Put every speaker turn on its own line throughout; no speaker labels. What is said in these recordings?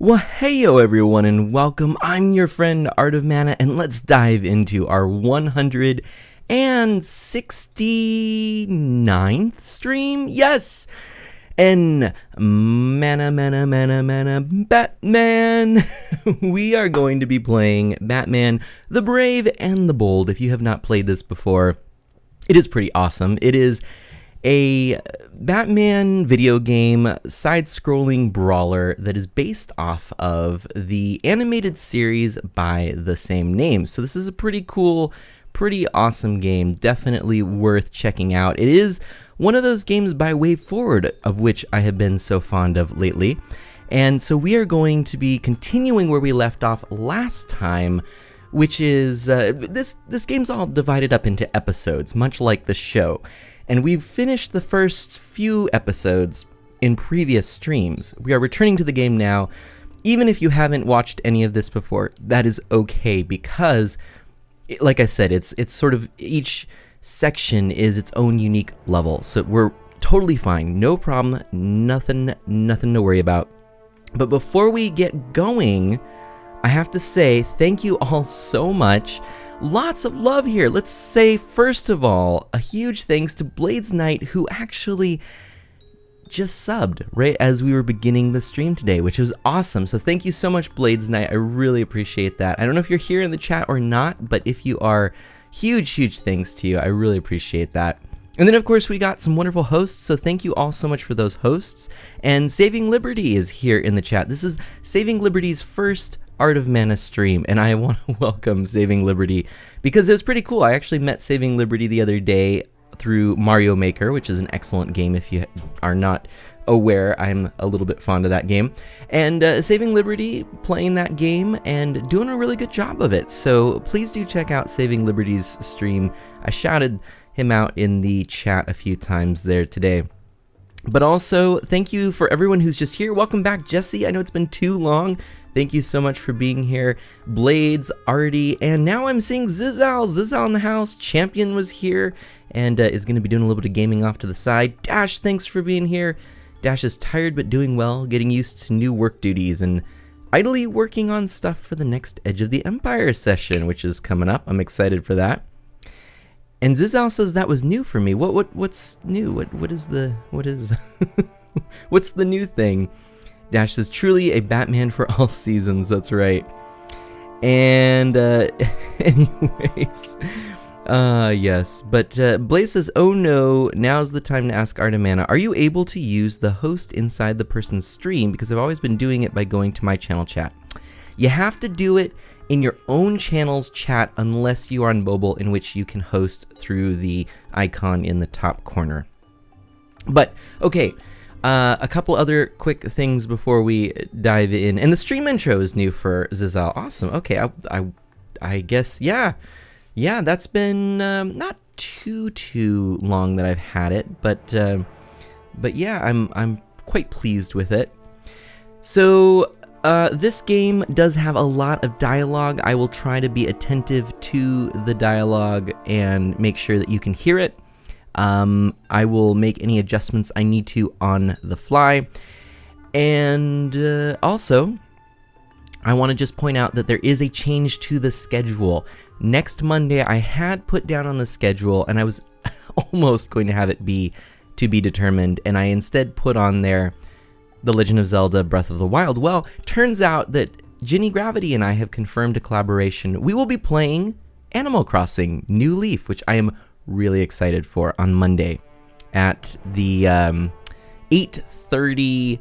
Well, heyo everyone and welcome. I'm your friend Art of Mana, and let's dive into our 169th stream. Yes! And Mana Batman. We are going to be playing Batman the Brave and the Bold. If you have not played this before, it is pretty awesome. It is a Batman video game side-scrolling brawler that is based off of the animated series by the same name. So this is a pretty cool, pretty awesome game, definitely worth checking out. It is one of those games by WayForward, of which I have been so fond of lately. And so we are going to be continuing where we left off last time, which is, this game's all divided up into episodes, much like the show. And we've finished the first few episodes in previous streams. We are returning to the game now. Even if you haven't watched any of this before, that is okay, because, like I said, it's sort of, each section is its own unique level. So we're totally fine, no problem, nothing to worry about. But before we get going, I have to say thank you all so much. Lots of love here. Let's say, first of all, a huge thanks to Blades Knight, who actually just subbed right as we were beginning the stream today, which was awesome. So thank you so much, Blades Knight. I really appreciate that. I don't know if you're here in the chat or not, but if you are, huge thanks to you. I really appreciate that. And then, of course, we got some wonderful hosts, so thank you all so much for those hosts. And Saving Liberty is here in the chat. This is Saving Liberty's first Art of Mana stream, and I want to welcome Saving Liberty because it was pretty cool. I actually met Saving Liberty the other day through Mario Maker, which is an excellent game. If you are not aware, I'm a little bit fond of that game. And Saving Liberty playing that game and doing a really good job of it. So please do check out Saving Liberty's stream. I shouted him out in the chat a few times there today. But also, thank you for everyone who's just here. Welcome back, Jesse. I know it's been too long. Thank you so much for being here. Blades, Artie, and now I'm seeing Zizal. Zizal in the house. Champion was here and is going to be doing a little bit of gaming off to the side. Dash, thanks for being here. Dash is tired but doing well, getting used to new work duties and idly working on stuff for the next Edge of the Empire session, which is coming up. I'm excited for that. And Zizal says that was new for me. What's new? What is what's the new thing? Dash says, truly a Batman for all seasons. That's right. And anyways, yes. But Blaze says, oh no, now's the time to ask Art of Mana. Are you able to use the host inside the person's stream? Because I've always been doing it by going to my channel chat. You have to do it in your own channel's chat unless you are on mobile, in which you can host through the icon in the top corner. But, okay. A couple other quick things before we dive in. And the stream intro is new for Zizal. Awesome. Okay, I guess, yeah, that's been not too long that I've had it, but yeah, I'm quite pleased with it. So this game does have a lot of dialogue. I will try to be attentive to the dialogue and make sure that you can hear it. I will make any adjustments I need to on the fly. And also, I want to just point out that there is a change to the schedule. Next Monday, I had put down on the schedule, and I was almost going to have it be to be determined, and I instead put on there The Legend of Zelda Breath of the Wild. Well, turns out that Ginny Gravity and I have confirmed a collaboration. We will be playing Animal Crossing New Leaf, which I am really excited for, on Monday at the 8:30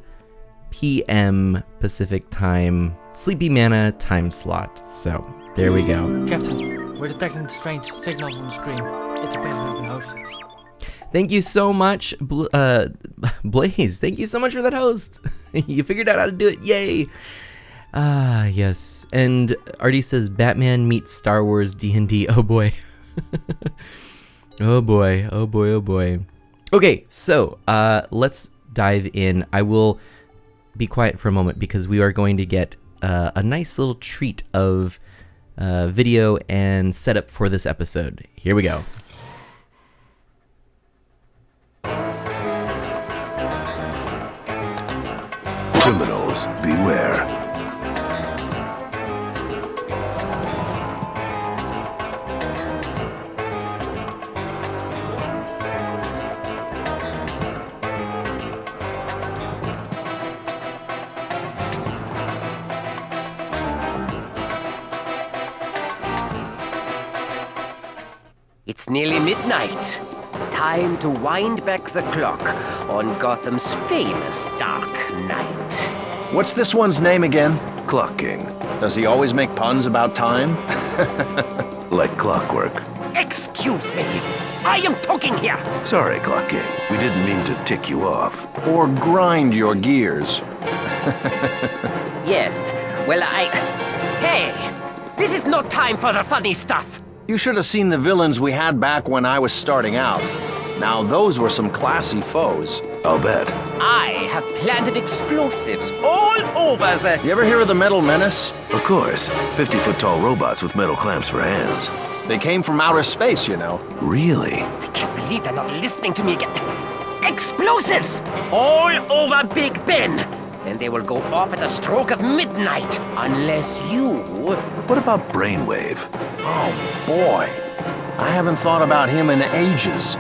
p.m. Pacific time Sleepy Mana time slot. So there we go.
Captain, we're detecting strange signals on the screen. It's a bit of an host.
Thank you so much, Blaze. Thank you so much for that host. You figured out how to do it. Yay. Ah, yes. And Artie says Batman meets Star Wars D&D. Oh boy. Oh boy. Okay, so let's dive in. I will be quiet for a moment because we are going to get a nice little treat of video and setup for this episode. Here we go.
Criminals, beware. It's nearly midnight. Time to wind back the clock on Gotham's famous Dark Knight.
What's this one's name again?
Clock King.
Does he always make puns about time?
Like clockwork.
Excuse me. I am talking here.
Sorry, Clock King. We didn't mean to tick you off.
Or grind your gears?
Yes. Well, Hey! This is no time for the funny stuff.
You should have seen the villains we had back when I was starting out. Now, those were some classy foes.
I'll bet.
I have planted explosives all over the...
You ever hear of the Metal Menace?
Of course. 50-foot-tall robots with metal clamps for hands.
They came from outer space, you know.
Really?
I can't believe they're not listening to me again. Explosives! All over Big Ben! And they will go off at the stroke of midnight, unless you...
What about Brainwave?
Oh, boy. I haven't thought about him in ages.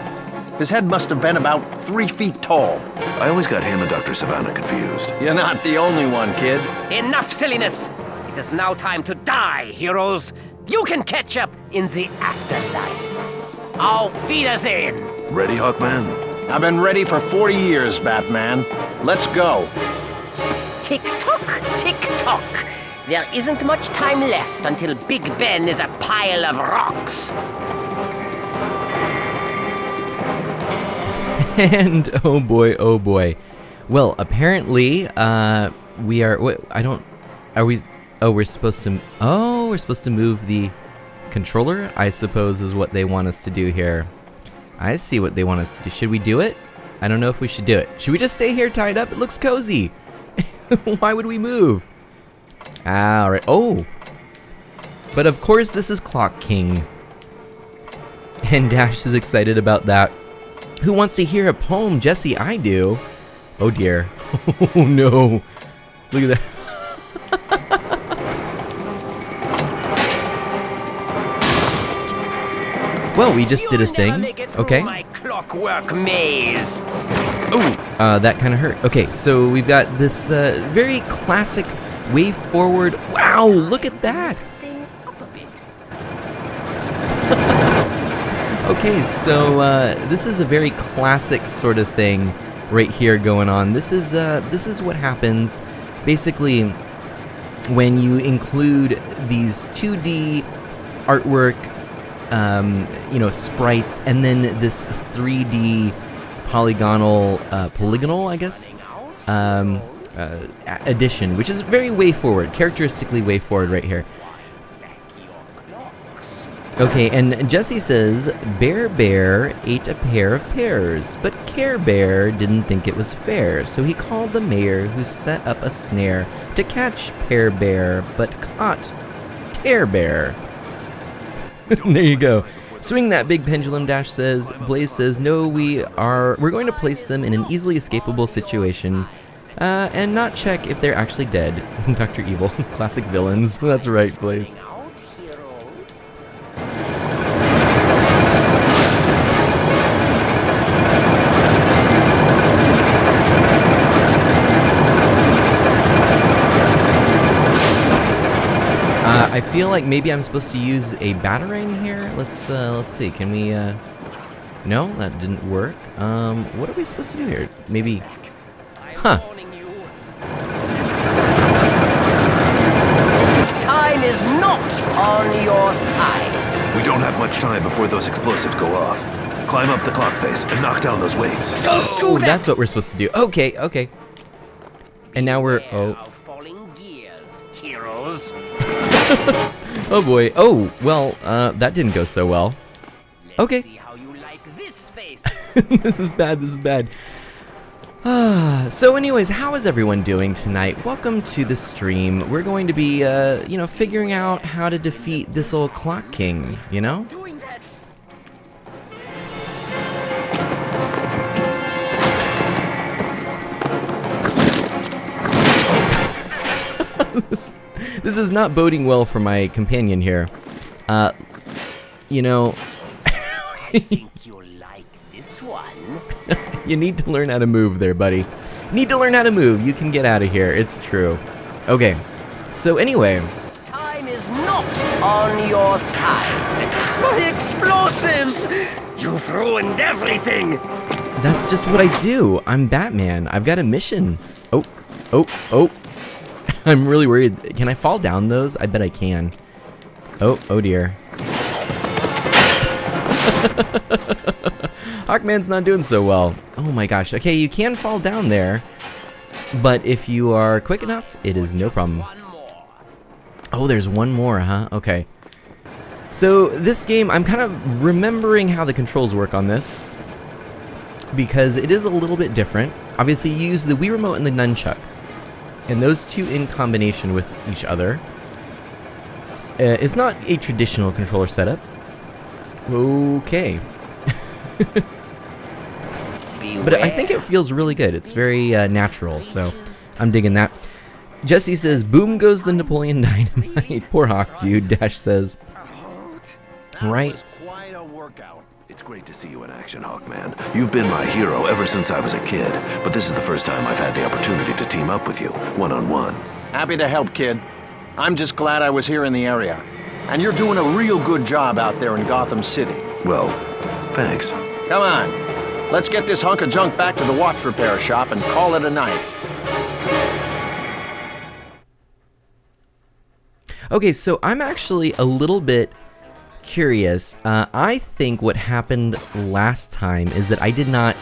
His head must have been about 3 feet tall.
I always got him and Dr. Savannah confused.
You're not the only one, kid.
Enough silliness! It is now time to die, heroes. You can catch up in the afterlife. Auf Wiedersehen!
Ready, Hawkman?
I've been ready for 40 years, Batman. Let's go.
Tick-tock, tick-tock. There isn't much time left until Big Ben is a pile of rocks.
And oh boy. Well, apparently, we are. What, I don't. Are we? Oh, we're supposed to. Oh, we're supposed to move the controller, I suppose, is what they want us to do here. I see what they want us to do. Should we do it? I don't know if we should do it. Should we just stay here tied up? It looks cozy. Why would we move? All right. Oh. But of course, this is Clock King. And Dash is excited about that. Who wants to hear a poem? Jesse, I do. Oh dear. Oh no. Look at that. Well, we just did a thing. Okay.
My clockwork maze.
Ooh, that kind of hurt. Okay, so we've got this very classic way forward. Wow, look at that.
Things up a bit.
Okay, so this is a very classic sort of thing right here going on. This is what happens basically when you include these 2D artwork, sprites, and then this 3D polygonal, I guess, addition, which is very way forward, characteristically way forward right here. Okay, and Jesse says, Bear ate a pair of pears, but Care Bear didn't think it was fair, so he called the mayor, who set up a snare to catch Pear Bear, but caught Tear Bear. There you go. Swing that big pendulum, Dash says. Blaze says, no, we're going to place them in an easily escapable situation, and not check if they're actually dead. Dr. Evil, classic villains. That's right, Blaze. I feel like maybe I'm supposed to use a batarang here. Let's see. Can we? No, that didn't work. What are we supposed to do here? Maybe. Huh.
Time is not on your side.
We don't have much time before those explosives go off. Climb up the clock face and knock down those weights.
Oh, that's what we're supposed to do. Okay. And now we're. Oh.
Falling gears, heroes.
Oh boy. Oh, well, that didn't go so well. Okay.
See how you like this face.
This is bad. So anyways, how is everyone doing tonight? Welcome to the stream. We're going to be, figuring out how to defeat this old Clock King, you know?
Doing that.
This is not boding well for my companion here.
Think you'll like this one.
You need to learn how to move there, buddy. Need to learn how to move. You can get out of here. It's true. Okay. So anyway.
Time is not not on your side. My explosives! You've ruined everything!
That's just what I do. I'm Batman. I've got a mission. Oh, oh, oh. I'm really worried. Can I fall down those? I bet I can. Oh, oh dear. Hawkman's not doing so well. Oh my gosh. Okay, you can fall down there, but if you are quick enough, it is no problem. Oh, there's one more, huh? Okay. So this game, I'm kind of remembering how the controls work on this, because it is a little bit different. Obviously, you use the Wii Remote and the Nunchuck, and those two in combination with each other. It's not a traditional controller setup. Okay. But I think it feels really good. It's very natural, so I'm digging that. Jesse says, boom goes the Napoleon Dynamite. Poor Hawk, dude, Dash says. Right.
Quite a workout.
It's great to see you in action, Hawkman. You've been my hero ever since I was a kid, but this is the first time I've had the opportunity to team up with you, one-on-one.
Happy to help, kid. I'm just glad I was here in the area. And you're doing a real good job out there in Gotham City.
Well, thanks.
Come on. Let's get this hunk of junk back to the watch repair shop and call it a night.
Okay, so I'm actually a little bit curious. I think what happened last time is that I did not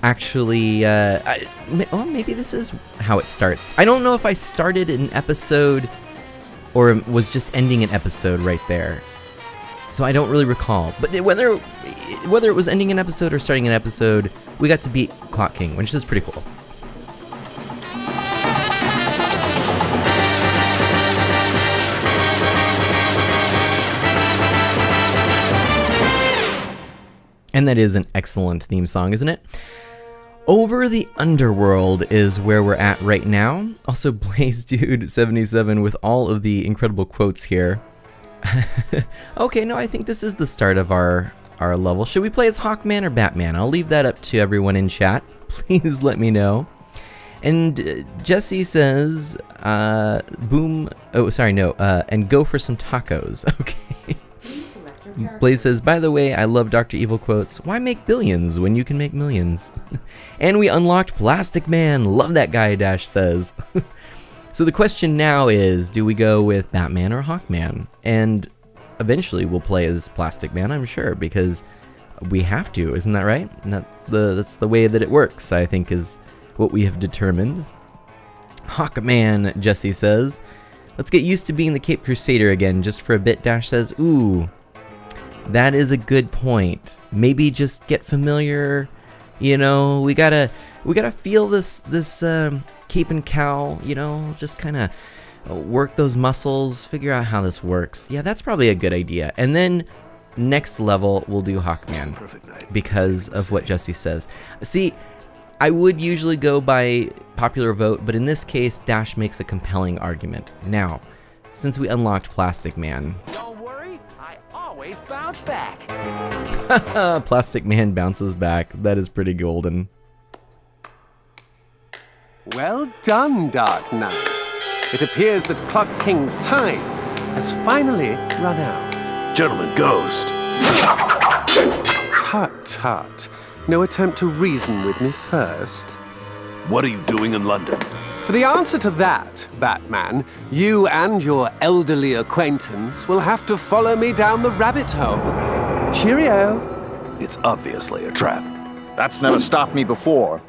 actually... well, maybe this is how it starts. I don't know if I started an episode or was just ending an episode right there. So I don't really recall. But whether it was ending an episode or starting an episode, we got to beat Clock King, which is pretty cool. And that is an excellent theme song, isn't it? Over the Underworld is where we're at right now. Also, Blaze Dude 77 with all of the incredible quotes here. Okay, no, I think this is the start of our level. Should we play as Hawkman or Batman? I'll leave that up to everyone in chat. Please let me know. And Jesse says, boom, oh, sorry, no, and go for some tacos. Okay. Blaze says, by the way, I love Dr. Evil quotes. Why make billions when you can make millions? And we unlocked Plastic Man. Love that guy, Dash says. So the question now is, do we go with Batman or Hawkman? And eventually we'll play as Plastic Man, I'm sure, because we have to, isn't that right? And that's the way that it works, I think, is what we have determined. Hawkman, Jesse says. Let's get used to being the Cape Crusader again, just for a bit, Dash says. Ooh. That is a good point. Maybe just get familiar. You know, we gotta feel this cape and cowl. You know, just kind of work those muscles, figure out how this works. Yeah, that's probably a good idea. And then next level, we'll do Hawkman because of what Jesse says. See, I would usually go by popular vote, but in this case, Dash makes a compelling argument. Now, since we unlocked Plastic Man.
Bounce back.
Plastic Man bounces back. That is pretty golden.
Well done, Dark Knight. It appears that Clock King's time has finally run out.
Gentleman Ghost.
Tut tut. No attempt to reason with me first.
What are you doing in London?
For the answer to that, Batman, you and your elderly acquaintance will have to follow me down the rabbit hole. Cheerio.
It's obviously a trap.
That's never stopped me before.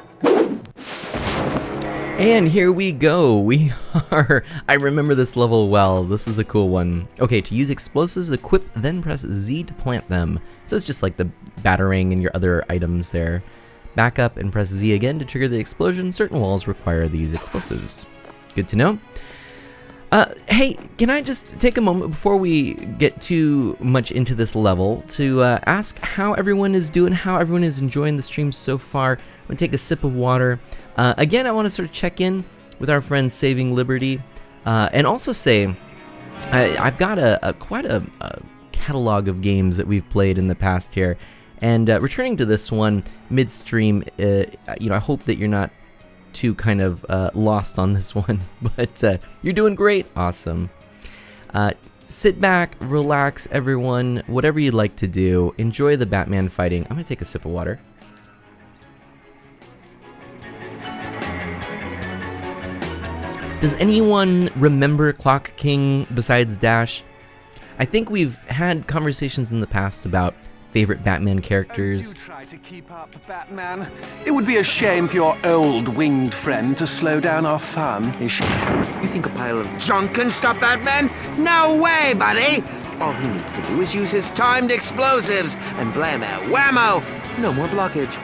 And here we go. We are... I remember this level well. This is a cool one. Okay, to use explosives, equip, then press Z to plant them. So it's just like the batarang and your other items there. Back up and press Z again to trigger the explosion. Certain walls require these explosives. Good to know. Hey, can I just take a moment before we get too much into this level to ask how everyone is doing, how everyone is enjoying the stream so far. I'm going to take a sip of water. Again, I want to sort of check in with our friends Saving Liberty and also say I've got quite a catalog of games that we've played in the past here. And returning to this one midstream, I hope that you're not too kind of lost on this one, but you're doing great. Awesome. sit back, relax, everyone, whatever you'd like to do. Enjoy the Batman fighting. I'm gonna take a sip of water. Does anyone remember Clock King besides Dash? I think we've had conversations in the past about favorite Batman characters.
Do try to keep up, Batman. It would be a shame for your old winged friend to slow down our fun.
You think a pile of junk can stop Batman? No way, buddy! All he needs to do is use his timed explosives and blammo, whammo! No more blockage.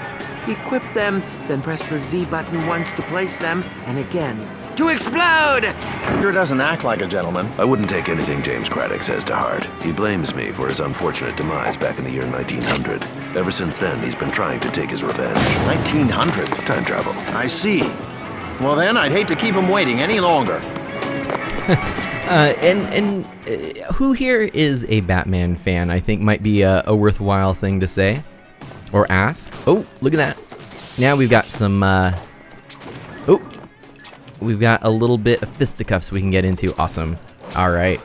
Equip them, then press the Z button once to place them, and again to explode!
Sure doesn't act like a gentleman.
I wouldn't take anything James Craddock says to heart. He blames me for his unfortunate demise back in the year 1900. Ever since then, he's been trying to take his revenge.
1900.
Time travel.
I see. Well then, I'd hate to keep him waiting any longer.
Who here is a Batman fan? I think might be a worthwhile thing to say or ask. Oh, look at that. Now we've got some, we've got a little bit of fisticuffs we can get into. Awesome. All right.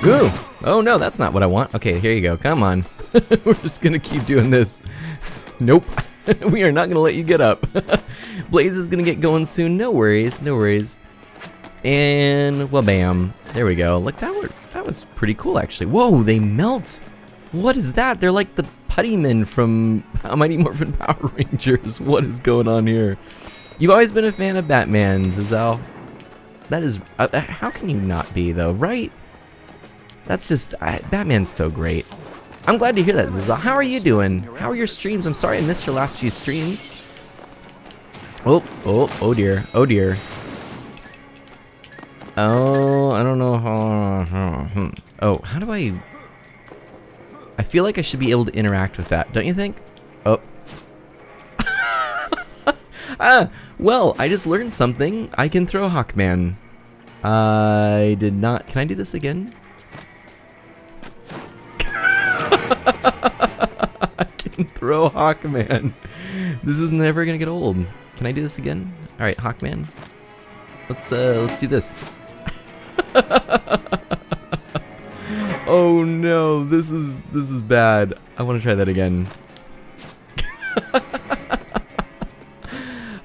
Ooh. Oh no, that's not what I want. Okay, here you go. Come on. We're just gonna keep doing this. Nope. We are not gonna let you get up. Blaze is gonna get going soon. No worries. No worries. And well, bam. There we go. Look, that was pretty cool actually. Whoa, they melt. What is that? They're like the putty men from Mighty Morphin Power Rangers. What is going on here? You've always been a fan of Batman, Zizal. That is, how can you not be though, right? That's just, Batman's so great. I'm glad to hear that, Zizal. How are you doing? How are your streams? I'm sorry I missed your last few streams. Oh dear, oh dear. Oh, I don't know how, oh, how do I feel like I should be able to interact with that, don't you think? Oh. Well, I just learned something. I can throw Hawkman. I did not. Can I do this again? I can throw Hawkman. This is never gonna get old. Can I do this again? All right, Hawkman. Let's do this. Oh no, this is bad. I want to try that again.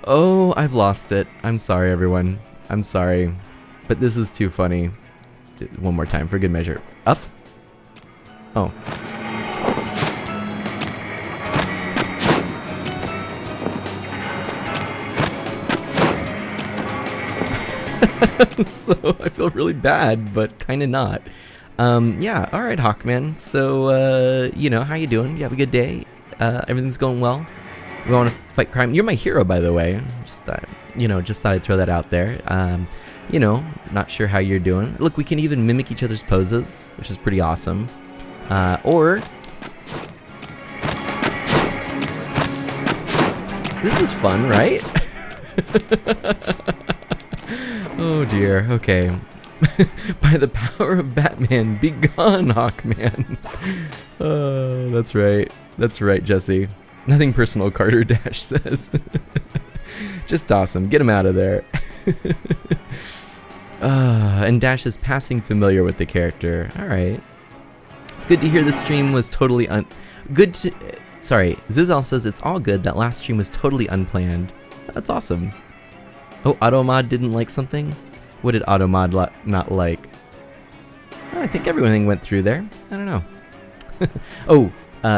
Oh, I've lost it. I'm sorry, everyone. I'm sorry. But this is too funny. Let's do it one more time for good measure. Up. Oh. So I feel really bad, but kind of not. Yeah, all right, Hawkman. So, you know, how you doing? You have a good day? Everything's going well? We want to fight crime? You're my hero, by the way. Just, you know, just thought I'd throw that out there. You know, not sure how you're doing. Look, we can even mimic each other's poses, which is pretty awesome. Or... This is fun, right? Oh dear, okay. By the power of Batman, be gone, Hawkman. Oh, that's right. That's right, Jesse. Nothing personal, Carter Dash says. Just awesome. Get him out of there. And Dash is passing familiar with the character. All right. It's good to hear the stream was totally sorry, Zizal says it's all good. That last stream was totally unplanned. That's awesome. Oh, Automod didn't like something? What did Automod not like? Oh, I think everything went through there. I don't know. Oh,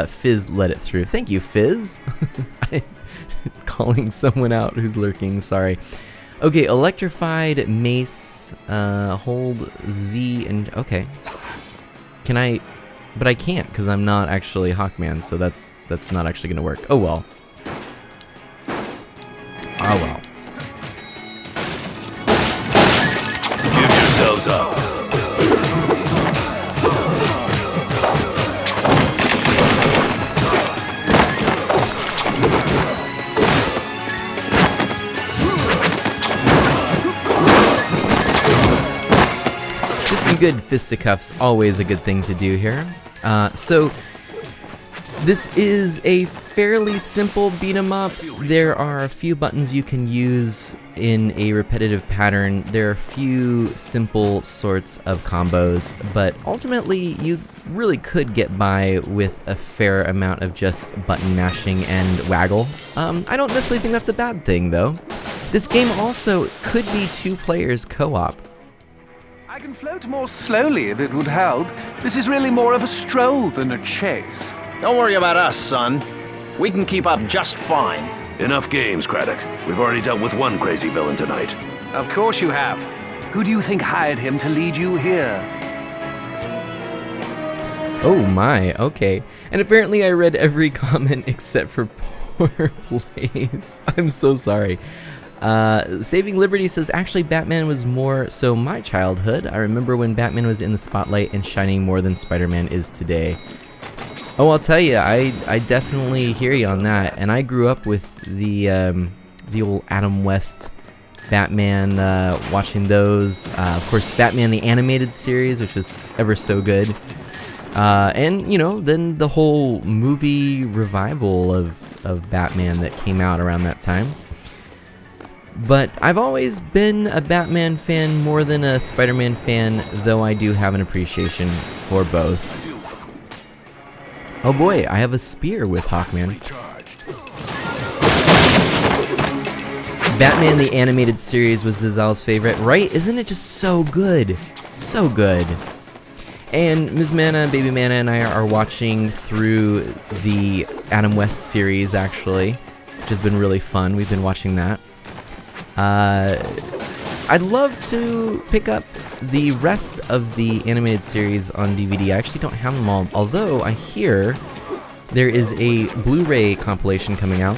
Fizz let it through. Thank you, Fizz. Calling someone out who's lurking, sorry. Okay, electrified mace, hold Z and, okay. Can I, but I can't because I'm not actually Hawkman, so that's not actually gonna work. Oh well. Oh well.
Give yourselves up.
Just some good fisticuffs, always a good thing to do here. So, This is a fairly simple beat 'em up. There are a few buttons you can use in a repetitive pattern. There are a few simple sorts of combos, but ultimately you really could get by with a fair amount of just button mashing and waggle. I don't necessarily think that's a bad thing though. This game also could be 2 players co-op.
I can float more slowly if it would help. This is really more of a stroll than a chase.
Don't worry about us, son. We can keep up just fine.
Enough games, Craddock. We've already dealt with one crazy villain tonight.
Of course you have. Who do you think hired him to lead you here?
Oh my, okay. And apparently I read every comment except for poor Blaze. I'm so sorry. Saving Liberty says, actually Batman was more so my childhood. I remember when Batman was in the spotlight and shining more than Spider-Man is today. Oh, I'll tell you, I definitely hear you on that. And I grew up with the old Adam West Batman, watching those. Of course, Batman the Animated Series, which was ever so good. And, you know, then the whole movie revival of Batman that came out around that time. But I've always been a Batman fan more than a Spider-Man fan, though I do have an appreciation for both. Oh boy, I have a spear with Hawkman. Batman the Animated Series was Zizal's favorite, right? Isn't it just so good? So good. And Ms. Mana, Baby Mana, and I are watching through the Adam West series, actually, which has been really fun. We've been watching that. I'd love to pick up the rest of the animated series on DVD. I actually don't have them all, although I hear there is a Blu-ray compilation coming out,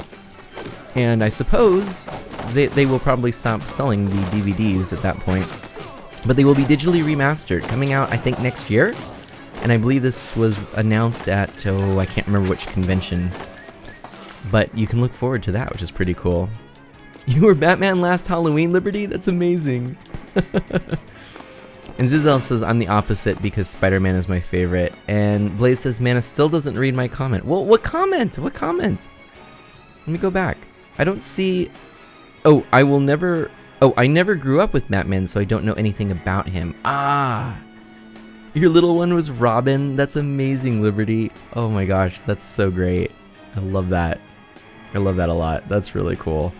and I suppose they will probably stop selling the DVDs at that point. But they will be digitally remastered, coming out I think next year, and I believe this was announced at, oh, I can't remember which convention, but you can look forward to that, which is pretty cool. You were Batman last Halloween, Liberty? That's amazing. And Zizel says, I'm the opposite because Spider-Man is my favorite. And Blaze says, Mana still doesn't read my comment. Well, what comment? What comment? Let me go back. I don't see... Oh, I never grew up with Batman, so I don't know anything about him. Ah! Your little one was Robin? That's amazing, Liberty. Oh my gosh, that's so great. I love that. I love that a lot. That's really cool.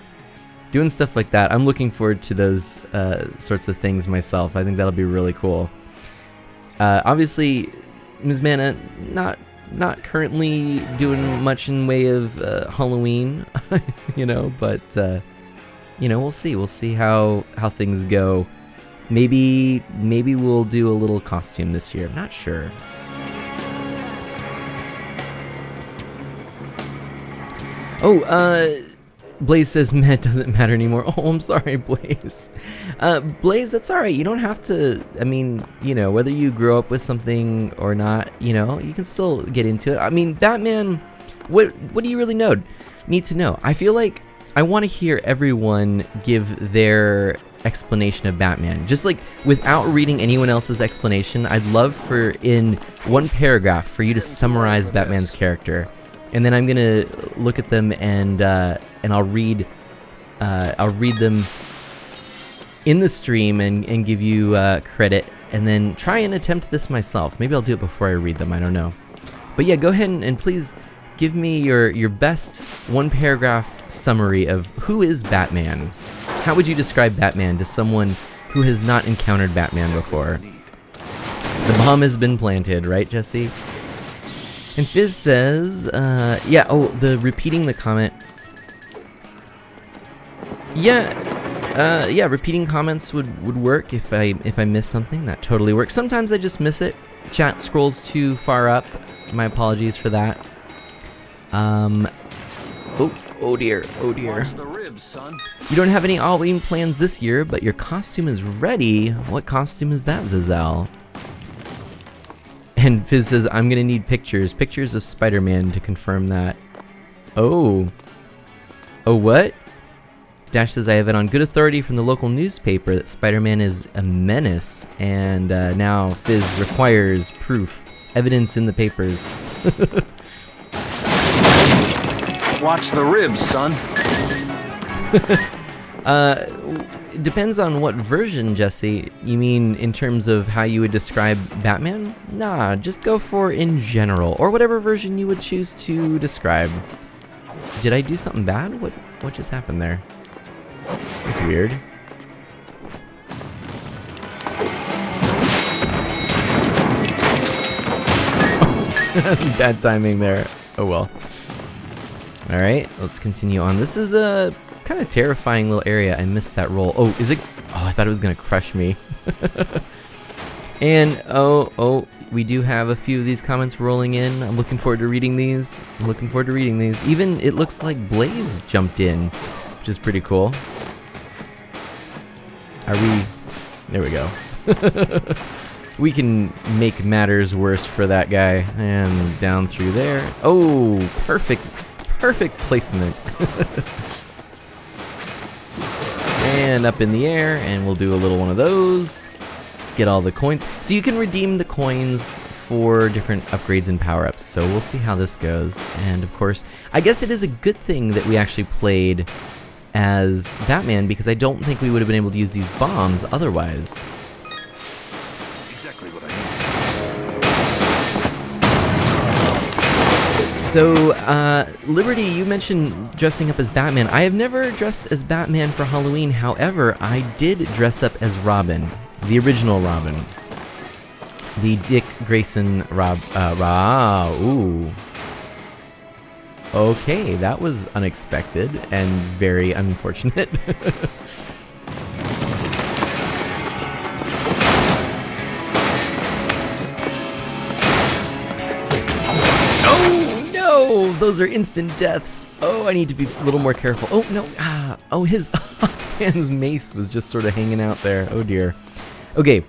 Doing stuff like that, I'm looking forward to those sorts of things myself. I think that'll be really cool. Obviously, Ms. Mana, not currently doing much in way of Halloween, you know, but you know, we'll see. We'll see how things go. Maybe we'll do a little costume this year. I'm not sure. Oh, Blaze says, meh, doesn't matter anymore. Oh, I'm sorry, Blaze. Blaze, that's alright. You don't have to, I mean, you know, whether you grow up with something or not, you know, you can still get into it. I mean, Batman, what do you really need to know? I feel like I want to hear everyone give their explanation of Batman. Just like, without reading anyone else's explanation, I'd love for, in one paragraph, for you to summarize Batman's character. And then I'm gonna look at them and I'll read them in the stream and give you credit, and then try and attempt this myself. Maybe I'll do it before I read them. I don't know. But yeah, go ahead and please give me your best one paragraph summary of who is Batman. How would you describe Batman to someone who has not encountered Batman before? The bomb has been planted, right, Jesse? And Fizz says, yeah, oh, repeating the comment. Yeah, yeah, repeating comments would work if I miss something. That totally works. Sometimes I just miss it. Chat scrolls too far up. My apologies for that. Oh dear, oh dear. You don't have any Halloween plans this year, but your costume is ready. What costume is that, Zizal? And Fizz says, I'm gonna need pictures of Spider-Man to confirm that. Oh. Oh, what? Dash says, I have it on good authority from the local newspaper that Spider-Man is a menace, and now Fizz requires proof. Evidence in the papers.
Watch the ribs, son.
Depends on what version, Jesse. You mean in terms of how you would describe Batman? Nah, just go for in general, or whatever version you would choose to describe. Did I do something bad? What just happened there? It's weird. Bad timing there. Oh well. Alright, let's continue on. This is a kind of terrifying little area. I missed that roll. Oh, is it? Oh, I thought it was gonna crush me. And oh, we do have a few of these comments rolling in. I'm looking forward to reading these. Even it looks like Blaze jumped in, which is pretty cool. Are we? There we go. We can make matters worse for that guy. And down through there. Oh, perfect placement. And up in the air, and we'll do a little one of those. Get all the coins. So you can redeem the coins for different upgrades and power-ups. So we'll see how this goes. And of course, I guess it is a good thing that we actually played as Batman, because I don't think we would have been able to use these bombs otherwise.
Exactly what I need.
So, Liberty, you mentioned dressing up as Batman. I have never dressed as Batman for Halloween. However, I did dress up as Robin, the original Robin, the Dick Grayson ooh. Okay, that was unexpected and very unfortunate. Oh, those are instant deaths. Oh, I need to be a little more careful. Oh, no. Oh, his man's mace was just sort of hanging out there. Oh, dear. Okay,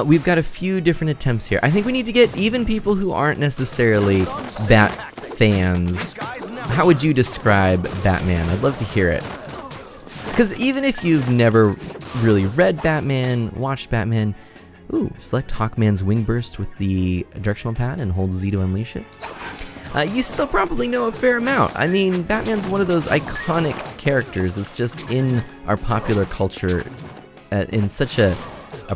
we've got a few different attempts here. I think we need to get even people who aren't necessarily Bat fans. How would you describe Batman? I'd love to hear it. Because even if you've never really read Batman, watched Batman, ooh, select Hawkman's wing burst with the directional pad and hold Z to unleash it. You still probably know a fair amount. I mean, Batman's one of those iconic characters. It's just in our popular culture in such a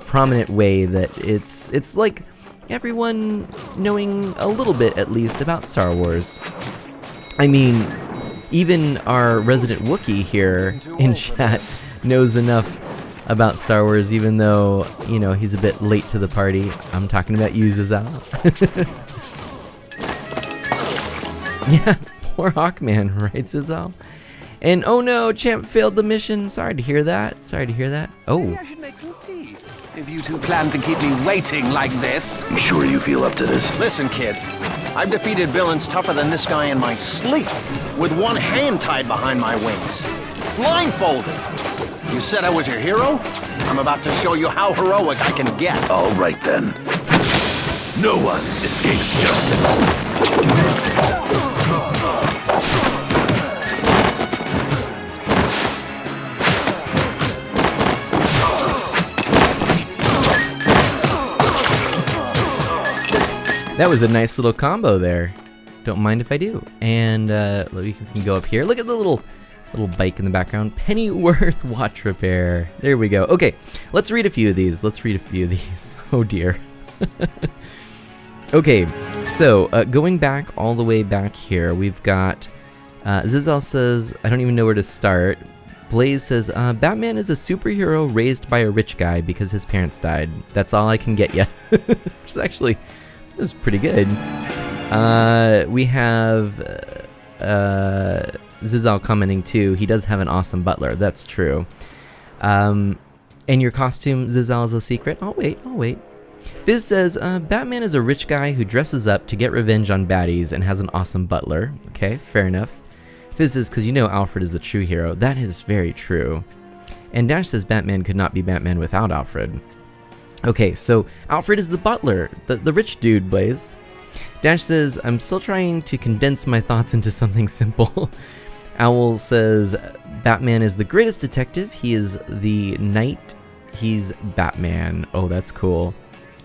prominent way that it's like everyone knowing a little bit, at least, about Star Wars. I mean, even our resident Wookiee here in chat knows enough about Star Wars, even though, you know, he's a bit late to the party. I'm talking about you, Zizal. Yeah, poor Hawkman, right, Zizal? And oh no, Champ failed the mission. Sorry to hear that. Oh.
Maybe I should make some tea. If you two plan to keep me waiting like this.
You sure you feel up to this?
Listen, kid. I've defeated villains tougher than this guy in my sleep, with one hand tied behind my wings. Blindfolded. You said I was your hero? I'm about to show you how heroic I can get.
All right then. No one escapes justice.
That was a nice little combo there. Don't mind if I do. And we can go up here. Look at the little bike in the background. Pennyworth watch repair. There we go. Okay, let's read a few of these. Oh dear. Okay, so going back all the way back here, we've got Zizal says, I don't even know where to start. Blaze says, Batman is a superhero raised by a rich guy because his parents died. That's all I can get you. Which is actually, this is pretty good. We have Zizal commenting too. He does have an awesome butler. That's true. And your costume, Zizal, is a secret? I'll wait. Fizz says, Batman is a rich guy who dresses up to get revenge on baddies and has an awesome butler. Okay, fair enough. Fizz says, because you know Alfred is the true hero. That is very true. And Dash says Batman could not be Batman without Alfred. Okay, so Alfred is the butler, the rich dude, Blaze. Dash says, I'm still trying to condense my thoughts into something simple. Owl says, Batman is the greatest detective. He is the knight. He's Batman. Oh, that's cool.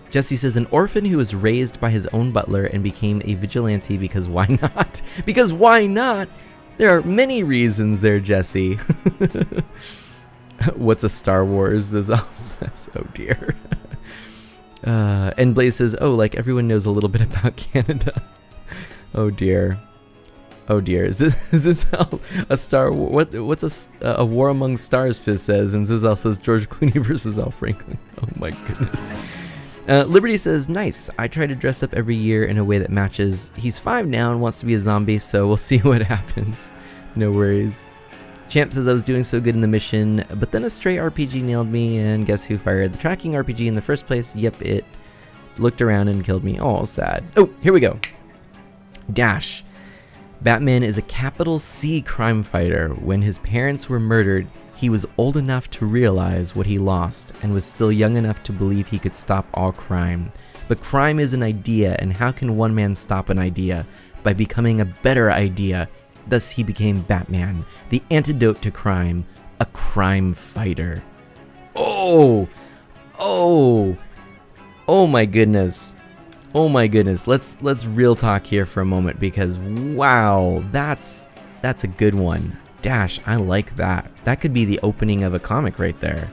Jesse says, an orphan who was raised by his own butler and became a vigilante because why not? Because why not? There are many reasons there, Jesse. What's a Star Wars? Zizal says, oh dear. And Blaze says, oh, like everyone knows a little bit about Canada. Oh dear. Oh dear. Is this a Star Wars? What's a War Among Stars? Fizz says, and Zizal says George Clooney versus Al Franklin. Oh my goodness. Liberty says, nice. I try to dress up every year in a way that matches. He's 5 now and wants to be a zombie, so we'll see what happens. No worries. Champ says I was doing so good in the mission, but then a stray RPG nailed me, and guess who fired the tracking RPG in the first place? Yep, it looked around and killed me. Oh, sad. Oh, here we go. Dash. Batman is a capital C crime fighter. When his parents were murdered, he was old enough to realize what he lost and was still young enough to believe he could stop all crime. But crime is an idea, and how can one man stop an idea? By becoming a better idea. Thus he became Batman, the antidote to crime, a crime fighter. Oh my goodness. Oh my goodness. Let's real talk here for a moment, because wow, that's a good one. Dash, I like that. That could be the opening of a comic right there.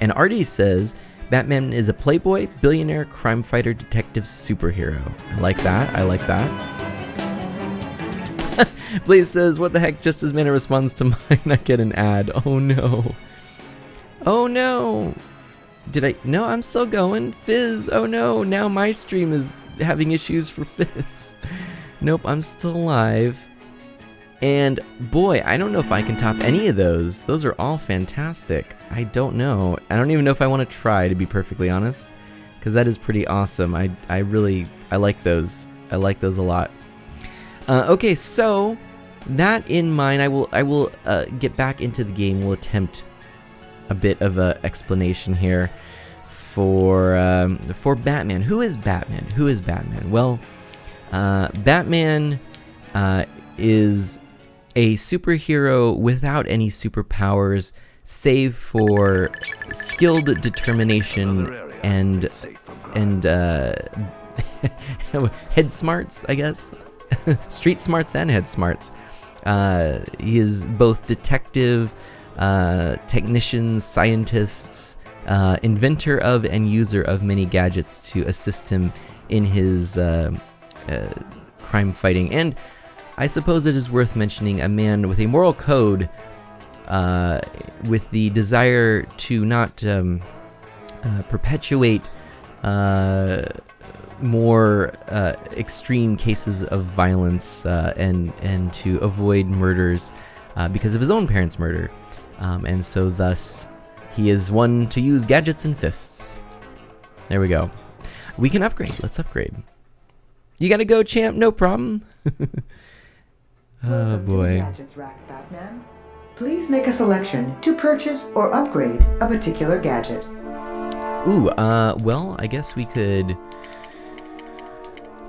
And Artie says, Batman is a playboy, billionaire, crime fighter, detective, superhero. I like that. I like that. Blaze says, what the heck, just as Mana responds to mine, I get an ad. Oh no. Oh no. No, I'm still going. Fizz, oh no, now my stream is having issues for Fizz. Nope, I'm still alive. And boy, I don't know if I can top any of those. Those are all fantastic. I don't know. I don't even know if I want to try, to be perfectly honest, because that is pretty awesome. I like those. I like those a lot. Okay, so that in mind, I will get back into the game. We'll attempt a bit of a explanation here for Batman. Who is Batman? Who is Batman? Well, Batman is a superhero without any superpowers, save for skilled determination and head smarts, I guess. Street smarts and head smarts. He is both detective, technician, scientist, inventor of and user of many gadgets to assist him in his crime fighting. And I suppose it is worth mentioning a man with a moral code, with the desire to not perpetuate more extreme cases of violence and to avoid murders because of his own parents' murder. And so thus he is one to use gadgets and fists. There we go. We can upgrade. Let's upgrade. You gotta go, champ. No problem. Oh boy.
Gadgets Rack, Batman. Please make a selection to purchase or upgrade a particular gadget.
Ooh, well, I guess we could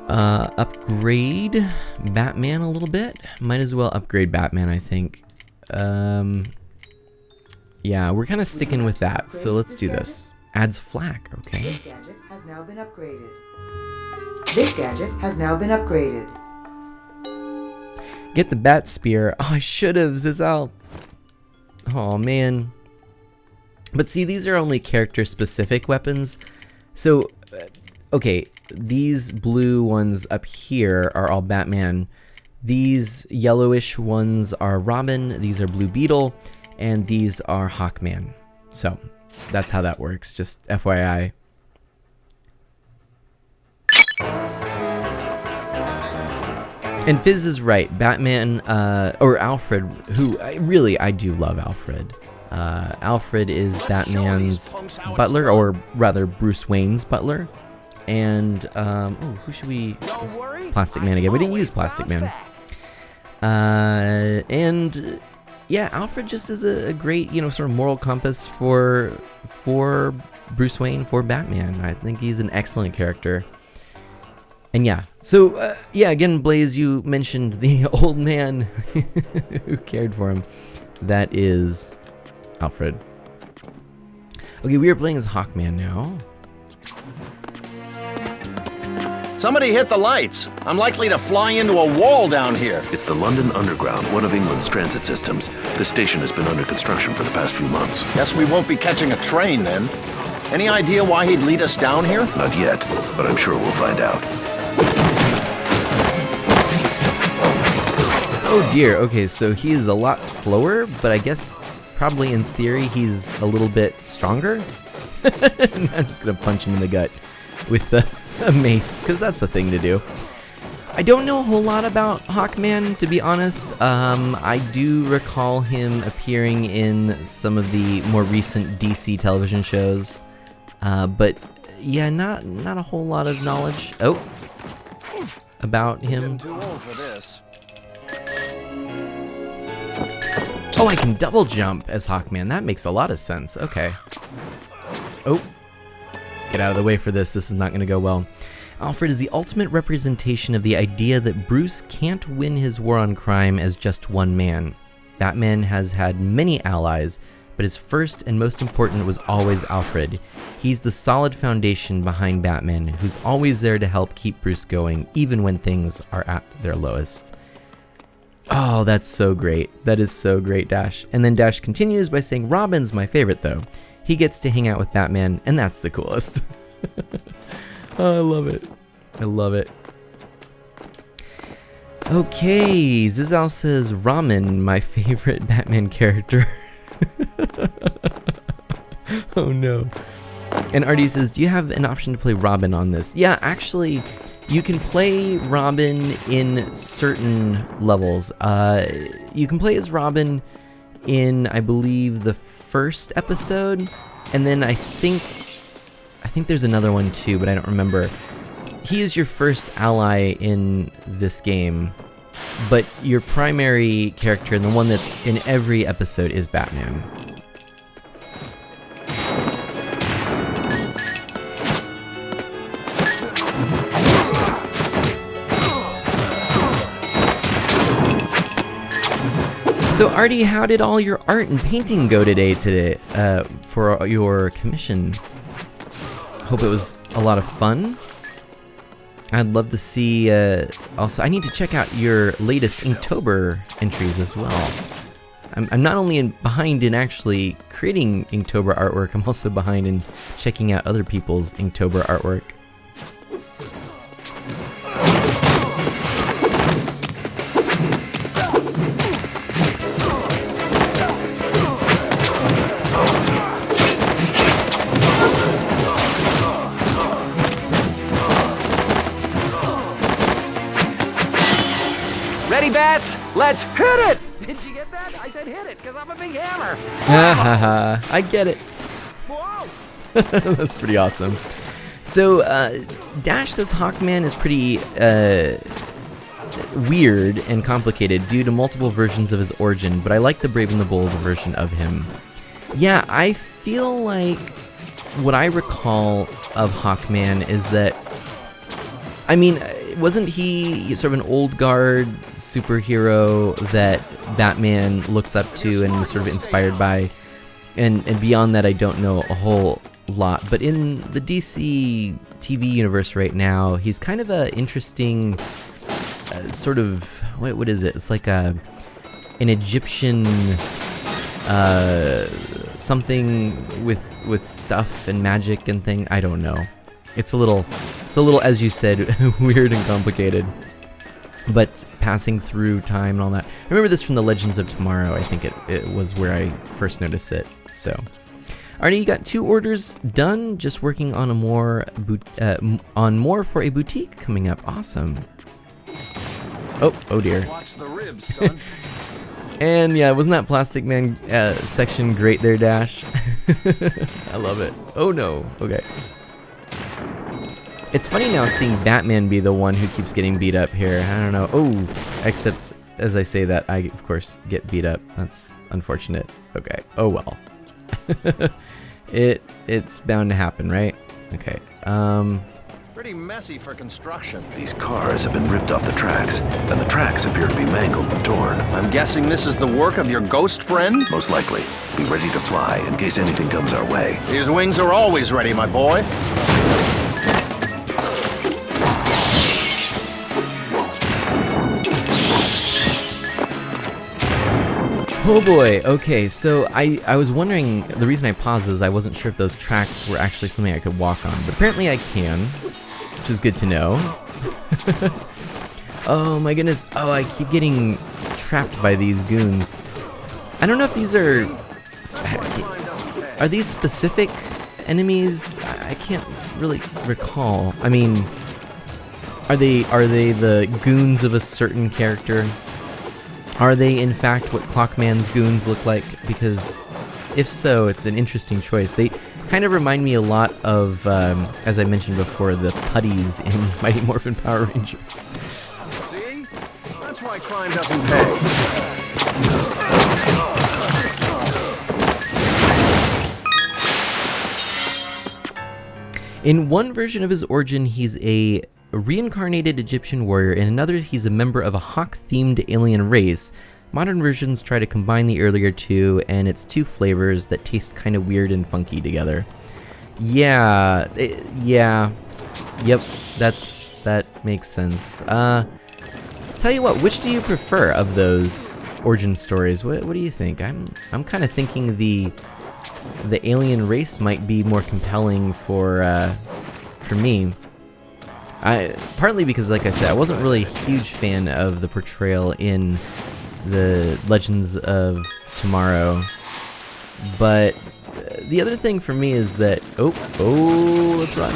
upgrade Batman a little bit. Might as well upgrade Batman, I think. Yeah, we're kind of sticking with that, so let's do this. Adds flak, okay.
This gadget has now been upgraded. This gadget has now been upgraded.
Get the bat spear. Oh, I should have, Zizal. Oh, man. But see, these are only character-specific weapons. So, okay, these blue ones up here are all Batman. These yellowish ones are Robin. These are Blue Beetle. And these are Hawkman. So, that's how that works. Just FYI. And Fizz is right. Batman, or Alfred, who I do love Alfred. Alfred is Batman's butler, or rather Bruce Wayne's butler. And, who should we... Plastic Man again. We didn't use Plastic Man. And, yeah, Alfred just is a great, sort of moral compass for Bruce Wayne, for Batman. I think he's an excellent character. And yeah, so, yeah, again, Blaze, you mentioned the old man who cared for him. That is Alfred. Okay, we are playing as Hawkman now.
Somebody hit the lights. I'm likely to fly into a wall down here.
It's the London Underground, one of England's transit systems. This station has been under construction for the past few months.
Guess we won't be catching a train then. Any idea why he'd lead us down here?
Not yet, but I'm sure we'll find out.
Oh dear, okay, so he is a lot slower, but I guess probably in theory he's a little bit stronger. I'm just gonna punch him in the gut with a mace, because that's a thing to do. I don't know a whole lot about Hawkman, to be honest. I do recall him appearing in some of the more recent DC television shows. But yeah, not a whole lot of knowledge about him.
I'm too old for this.
Oh, I can double jump as Hawkman. That makes a lot of sense. Okay. Oh, let's get out of the way for this. This is not going to go well. Alfred is the ultimate representation of the idea that Bruce can't win his war on crime as just one man. Batman has had many allies, but his first and most important was always Alfred. He's the solid foundation behind Batman, who's always there to help keep Bruce going, even when things are at their lowest. Oh, that's so great. That is so great, Dash. And then Dash continues by saying, Robin's my favorite, though. He gets to hang out with Batman, and that's the coolest. Oh, I love it. I love it. Okay, Zizal says, Ramen, my favorite Batman character. Oh no. And Artie says, do you have an option to play Robin on this? Yeah, actually, you can play Robin in certain levels. You can play as Robin in, I believe, the first episode, and then I think there's another one too, but I don't remember. He is your first ally in this game, but your primary character, and the one that's in every episode, is Batman. So Artie, how did all your art and painting go today for your commission? Hope it was a lot of fun. I'd love to see, also, I need to check out your latest Inktober entries as well. I'm not only behind in actually creating Inktober artwork, I'm also behind in checking out other people's Inktober artwork.
Ready, bats? Let's hit it! Did you get that? I said hit it, because I'm a big hammer.
I get it.
Whoa!
That's pretty awesome. So, Dash says Hawkman is pretty weird and complicated due to multiple versions of his origin, but I like the Brave and the Bold version of him. Yeah, I feel like what I recall of Hawkman is that, I mean, wasn't he sort of an old guard superhero that Batman looks up to and was sort of inspired by? And beyond that, I don't know a whole lot. But in the DC TV universe right now, he's kind of an interesting sort of, what is it? It's like an Egyptian something with stuff and magic and thing. I don't know. It's a little, as you said, weird and complicated, but passing through time and all that. I remember this from the Legends of Tomorrow. I think it was where I first noticed it. So, Arnie, you got 2 orders done. Just working on more for a boutique coming up. Awesome. Oh dear.
Watch the ribs, son.
And yeah, wasn't that Plastic Man section great there, Dash? I love it. Oh no. Okay. It's funny now seeing Batman be the one who keeps getting beat up here. I don't know. Oh, except as I say that, I of course get beat up. That's unfortunate. Okay. Oh well. It's bound to happen, right? Okay.
Pretty messy for construction.
These cars have been ripped off the tracks, and the tracks appear to be mangled and torn.
I'm guessing this is the work of your ghost friend?
Most likely. Be ready to fly in case anything comes our way.
These wings are always ready, my boy.
Oh boy, okay, so I was wondering, the reason I paused is I wasn't sure if those tracks were actually something I could walk on, but apparently I can, which is good to know. Oh my goodness, oh, I keep getting trapped by these goons. I don't know if these are these specific enemies? I can't really recall. I mean, are they the goons of a certain character? Are they, in fact, what Clockman's goons look like? Because if so, it's an interesting choice. They kind of remind me a lot of, as I mentioned before, the putties in Mighty Morphin Power Rangers.
See? That's why crime doesn't pay.
In one version of his origin, he's a reincarnated Egyptian warrior. In another, he's a member of a hawk-themed alien race. Modern versions try to combine the earlier two, and it's two flavors that taste kind of weird and funky together. Yeah, yep, that makes sense. Tell you what, which do you prefer of those origin stories? What do you think? I'm kind of thinking the alien race might be more compelling for me. Partly because, like I said, I wasn't really a huge fan of the portrayal in the Legends of Tomorrow, but the other thing for me is that let's run.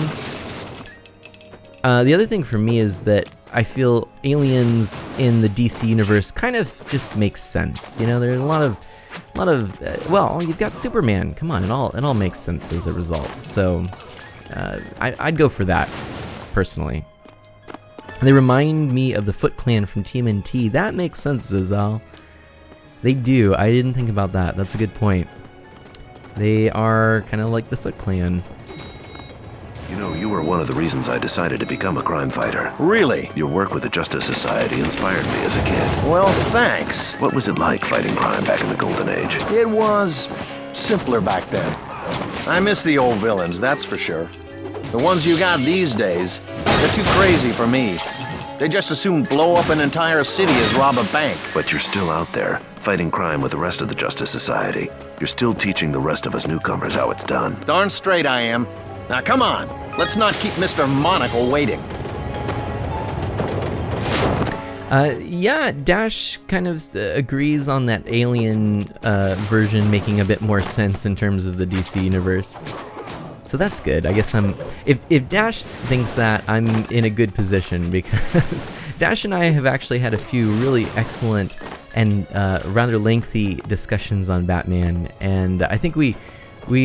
The other thing for me is that I feel aliens in the DC universe kind of just makes sense. You know, there's a lot of well, you've got Superman. Come on, it all makes sense as a result. So I'd go for that personally. They remind me of the Foot Clan from TMNT. That makes sense, Zizal. They do. I didn't think about that. That's a good point. They are kind of like the Foot Clan.
You know, you were one of the reasons I decided to become a crime fighter.
Really?
Your work with the Justice Society inspired me as a kid.
Well, thanks.
What was it like fighting crime back in the Golden Age?
It was simpler back then. I miss the old villains, that's for sure. The ones you got these days, they're too crazy for me. They just as soon blow up an entire city as rob a bank.
But you're still out there, fighting crime with the rest of the Justice Society. You're still teaching the rest of us newcomers how it's done.
Darn straight I am. Now come on, let's not keep Mr. Monocle waiting.
Yeah, Dash kind of agrees on that alien version making a bit more sense in terms of the DC universe. So that's good. I guess if Dash thinks that, I'm in a good position, because Dash and I have actually had a few really excellent and rather lengthy discussions on Batman, and I think we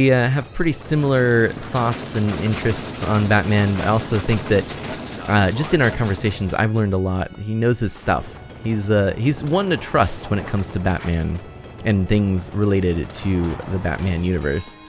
have pretty similar thoughts and interests on Batman. I also think that just in our conversations, I've learned a lot. He knows his stuff. He's one to trust when it comes to Batman and things related to the Batman universe.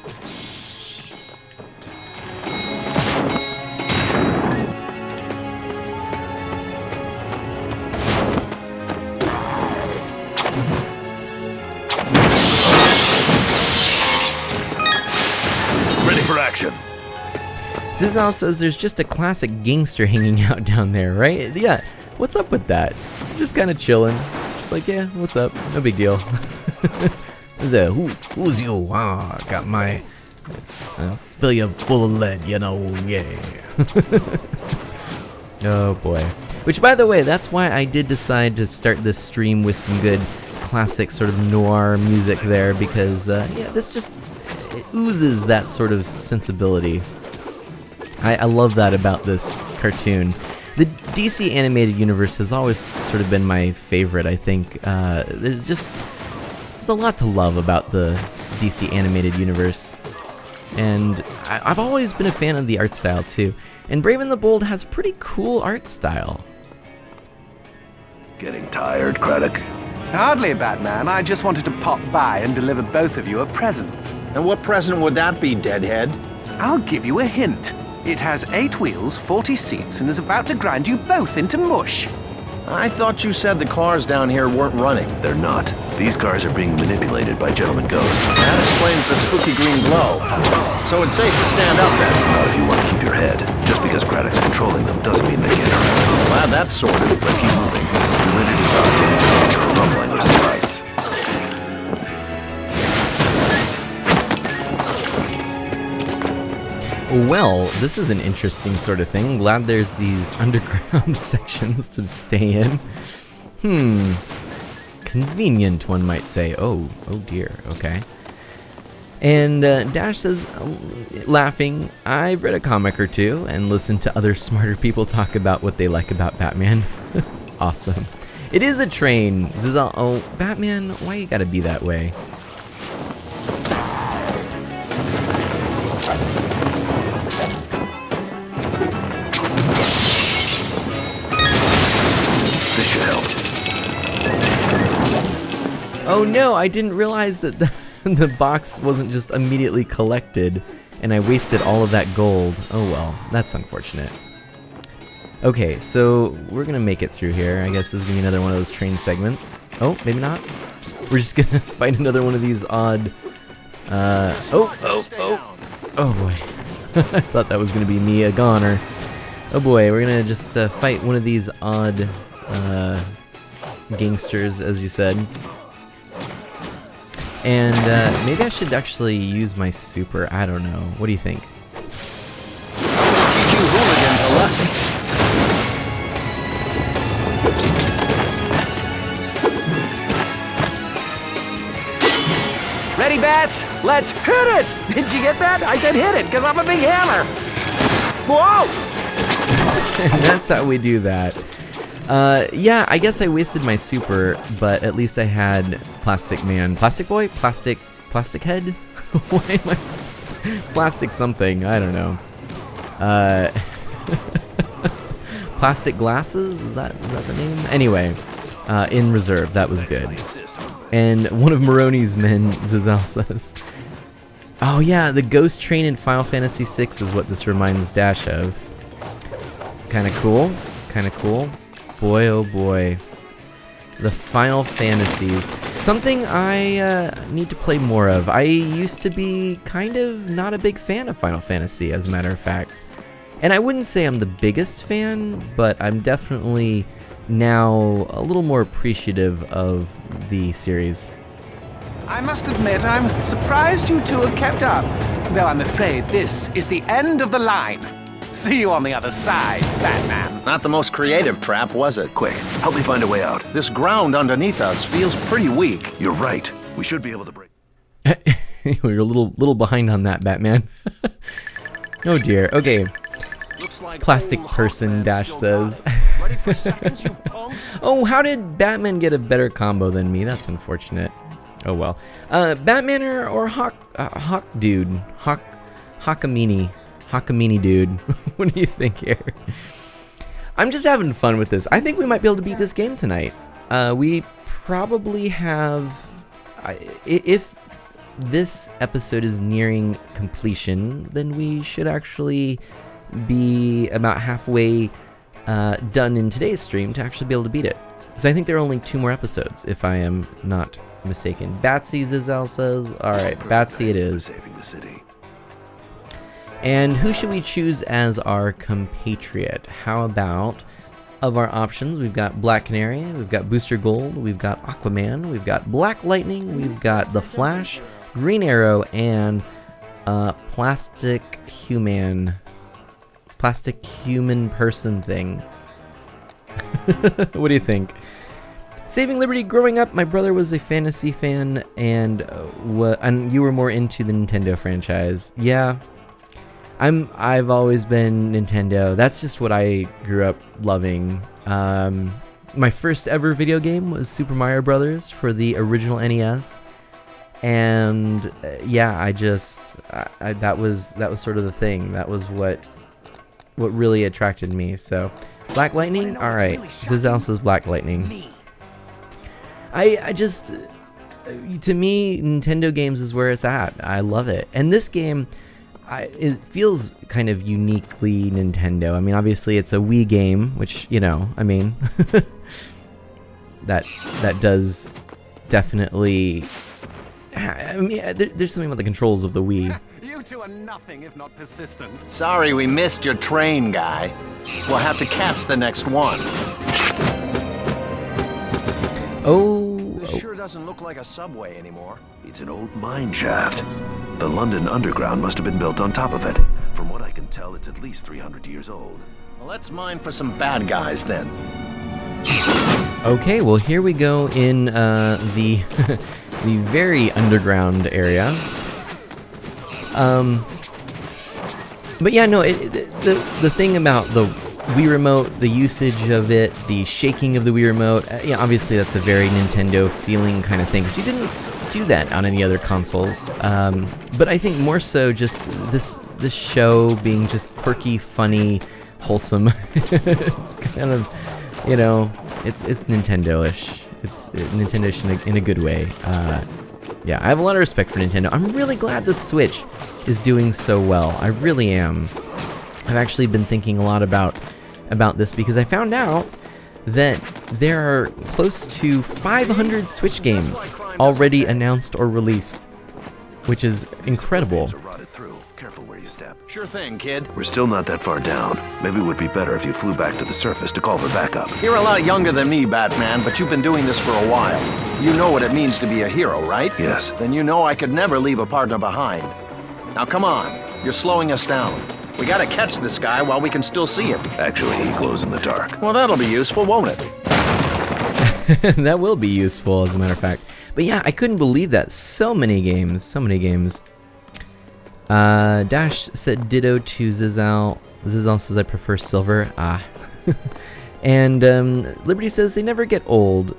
Zizal says there's just a classic gangster hanging out down there, right? Yeah, what's up with that? Just kind of chilling. Just like, yeah, what's up? No big deal. Who's you? Got my fill you full of lead, you know, yeah. Oh boy. Which, by the way, that's why I did decide to start this stream with some good classic sort of noir music there, because, yeah, this just it oozes that sort of sensibility. I love that about this cartoon. The DC animated universe has always sort of been my favorite, I think. There's a lot to love about the DC animated universe. And I've always been a fan of the art style, too. And Brave and the Bold has pretty cool art style.
Getting tired, Craddock?
Hardly, Batman. I just wanted to pop by and deliver both of you a present.
And what present would that be, Deadhead?
I'll give you a hint. It has 8 wheels, 40 seats, and is about to grind you both into mush.
I thought you said the cars down here weren't running.
They're not. These cars are being manipulated by Gentleman Ghost.
That explains the spooky green glow. So it's safe to stand up then.
Not if you want to keep your head. Just because Craddock's controlling them doesn't mean they can't hurt us.
Glad that's sorted.
Let's keep moving. Fluidity thought to rumbling with some lights.
Well, this is an interesting sort of thing. Glad there's these underground sections to stay in. Convenient, one might say. Oh dear, okay. And Dash says, laughing, I've read a comic or two and listened to other smarter people talk about what they like about Batman. Awesome. It is a train. Zizal, oh, Batman, why you gotta be that way?
This should help.
Oh no, I didn't realize that the box wasn't just immediately collected, and I wasted all of that gold. Oh well, that's unfortunate. Okay, so we're gonna make it through here. I guess this is gonna be another one of those train segments. Oh, maybe not. We're just gonna find another one of these odd... Oh boy. I thought that was gonna be me, a goner. Oh boy, we're gonna just fight one of these odd gangsters, as you said. And maybe I should actually use my super. I don't know. What do you think?
I'm gonna teach you hooligans a lesson.
Ready, bats? Let's hit it! Did you get that? I said hit it, because I'm a big hammer. Whoa!
And that's how we do that. Yeah, I guess I wasted my super, but at least I had Plastic Man. Plastic Boy? Plastic Head? Why am I... Plastic something, I don't know. Plastic Glasses? Is that the name? Anyway, in reserve, that was good. And one of Maroni's men, Zizal says. Oh yeah, the ghost train in Final Fantasy VI is what this reminds Dash of. Kinda cool, kinda cool. Boy, oh boy. The Final Fantasies. Something I need to play more of. I used to be kind of not a big fan of Final Fantasy, as a matter of fact. And I wouldn't say I'm the biggest fan, but I'm definitely now a little more appreciative of the series.
I must admit, I'm surprised you two have kept up. Though I'm afraid this is the end of the line. See you on the other side, Batman.
Not the most creative trap, was it?
Quick, help me find a way out.
This ground underneath us feels pretty weak.
You're right. We should be able to break.
You're a little behind on that, Batman. Oh dear. Okay.
Looks like
Plastic
old
person,
Hawkman's
Dash
still
says.
got it. Ready for seconds, you punks?
Oh, how did Batman get a better combo than me? That's unfortunate. Oh well. Batman or Hawk dude? Hawkamini dude. What do you think here? I'm just having fun with this. I think we might be able to beat this game tonight. We probably have... if this episode is nearing completion, then we should actually be about halfway done in today's stream to actually be able to beat it. So I think there are only 2 more episodes, if I am not mistaken. Batsy, Zizal says. Alright, Batsy it is.
Saving the city.
And who should we choose as our compatriot? How about, of our options, we've got Black Canary, we've got Booster Gold, we've got Aquaman, we've got Black Lightning, we've got The Flash, Green Arrow, and Plastic Human person thing. What do you think? Saving Liberty, growing up, my brother was a fantasy fan, and you were more into the Nintendo franchise. Yeah, I've always been Nintendo. That's just what I grew up loving. My first ever video game was Super Mario Brothers for the original NES, and yeah, that was sort of the thing. That was what really attracted me. So, Black Lightning. All right, Zizal says Black Lightning. I just, to me, Nintendo games is where it's at. I love it, and this game, it feels kind of uniquely Nintendo. I mean, obviously it's a Wii game, which, you know, I mean, that does definitely. I mean, there's something about the controls of the Wii.
You two are nothing if not persistent.
Sorry we missed your train, guy. We'll have to catch the next one. This sure doesn't look like a subway anymore.
It's an old mine shaft. The London Underground must have been built on top of it. From what I can tell, it's at least 300 years old.
Well, let's mine for some bad guys then.
Okay, well here we go in the the very underground area. But yeah, no, the thing about the Wii Remote, the usage of it, the shaking of the Wii Remote, yeah, obviously that's a very Nintendo feeling kind of thing, because you didn't do that on any other consoles. But I think more so just this show being just quirky, funny, wholesome. It's kind of, you know, it's Nintendo-ish. It's Nintendo-ish in a good way. Yeah, I have a lot of respect for Nintendo. I'm really glad the Switch is doing so well. I really am. I've actually been thinking a lot about this because I found out that there are close to 500 Switch games already announced or released, which is incredible.
These are rotted through. Careful where you step.
Sure thing, kid.
We're still not that far down. Maybe it would be better if you flew back to the surface to call for backup.
You're a lot younger than me, Batman, but you've been doing this for a while. You know what it means to be a hero, right?
Yes.
Then you know I could never leave a partner behind. Now come on, you're slowing us down. We gotta catch this guy while we can still see him.
Actually, he glows in the dark.
Well, that'll be useful, won't it?
That will be useful, as a matter of fact. But yeah, I couldn't believe that. So many games. So many games. Dash said ditto to Zizal. Zizal says I prefer silver. Ah. And Liberty says they never get old.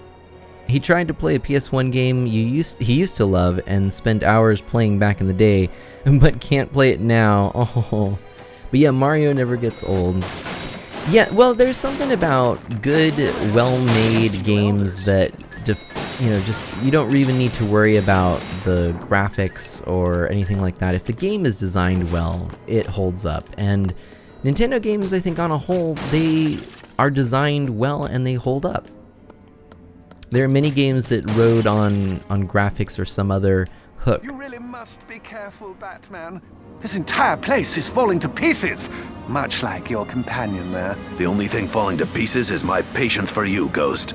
He tried to play a PS1 game he used to love and spent hours playing back in the day, but can't play it now. Oh. But yeah, Mario never gets old. Yeah, well, there's something about good, well-made games that, you don't even need to worry about the graphics or anything like that. If the game is designed well, it holds up. And Nintendo games, I think, on a whole, they are designed well and they hold up. There are many games that rode on graphics or some other hook.
You really must be careful, Batman. This entire place is falling to pieces, much like your companion there.
The only thing falling to pieces is my patience for you, Ghost.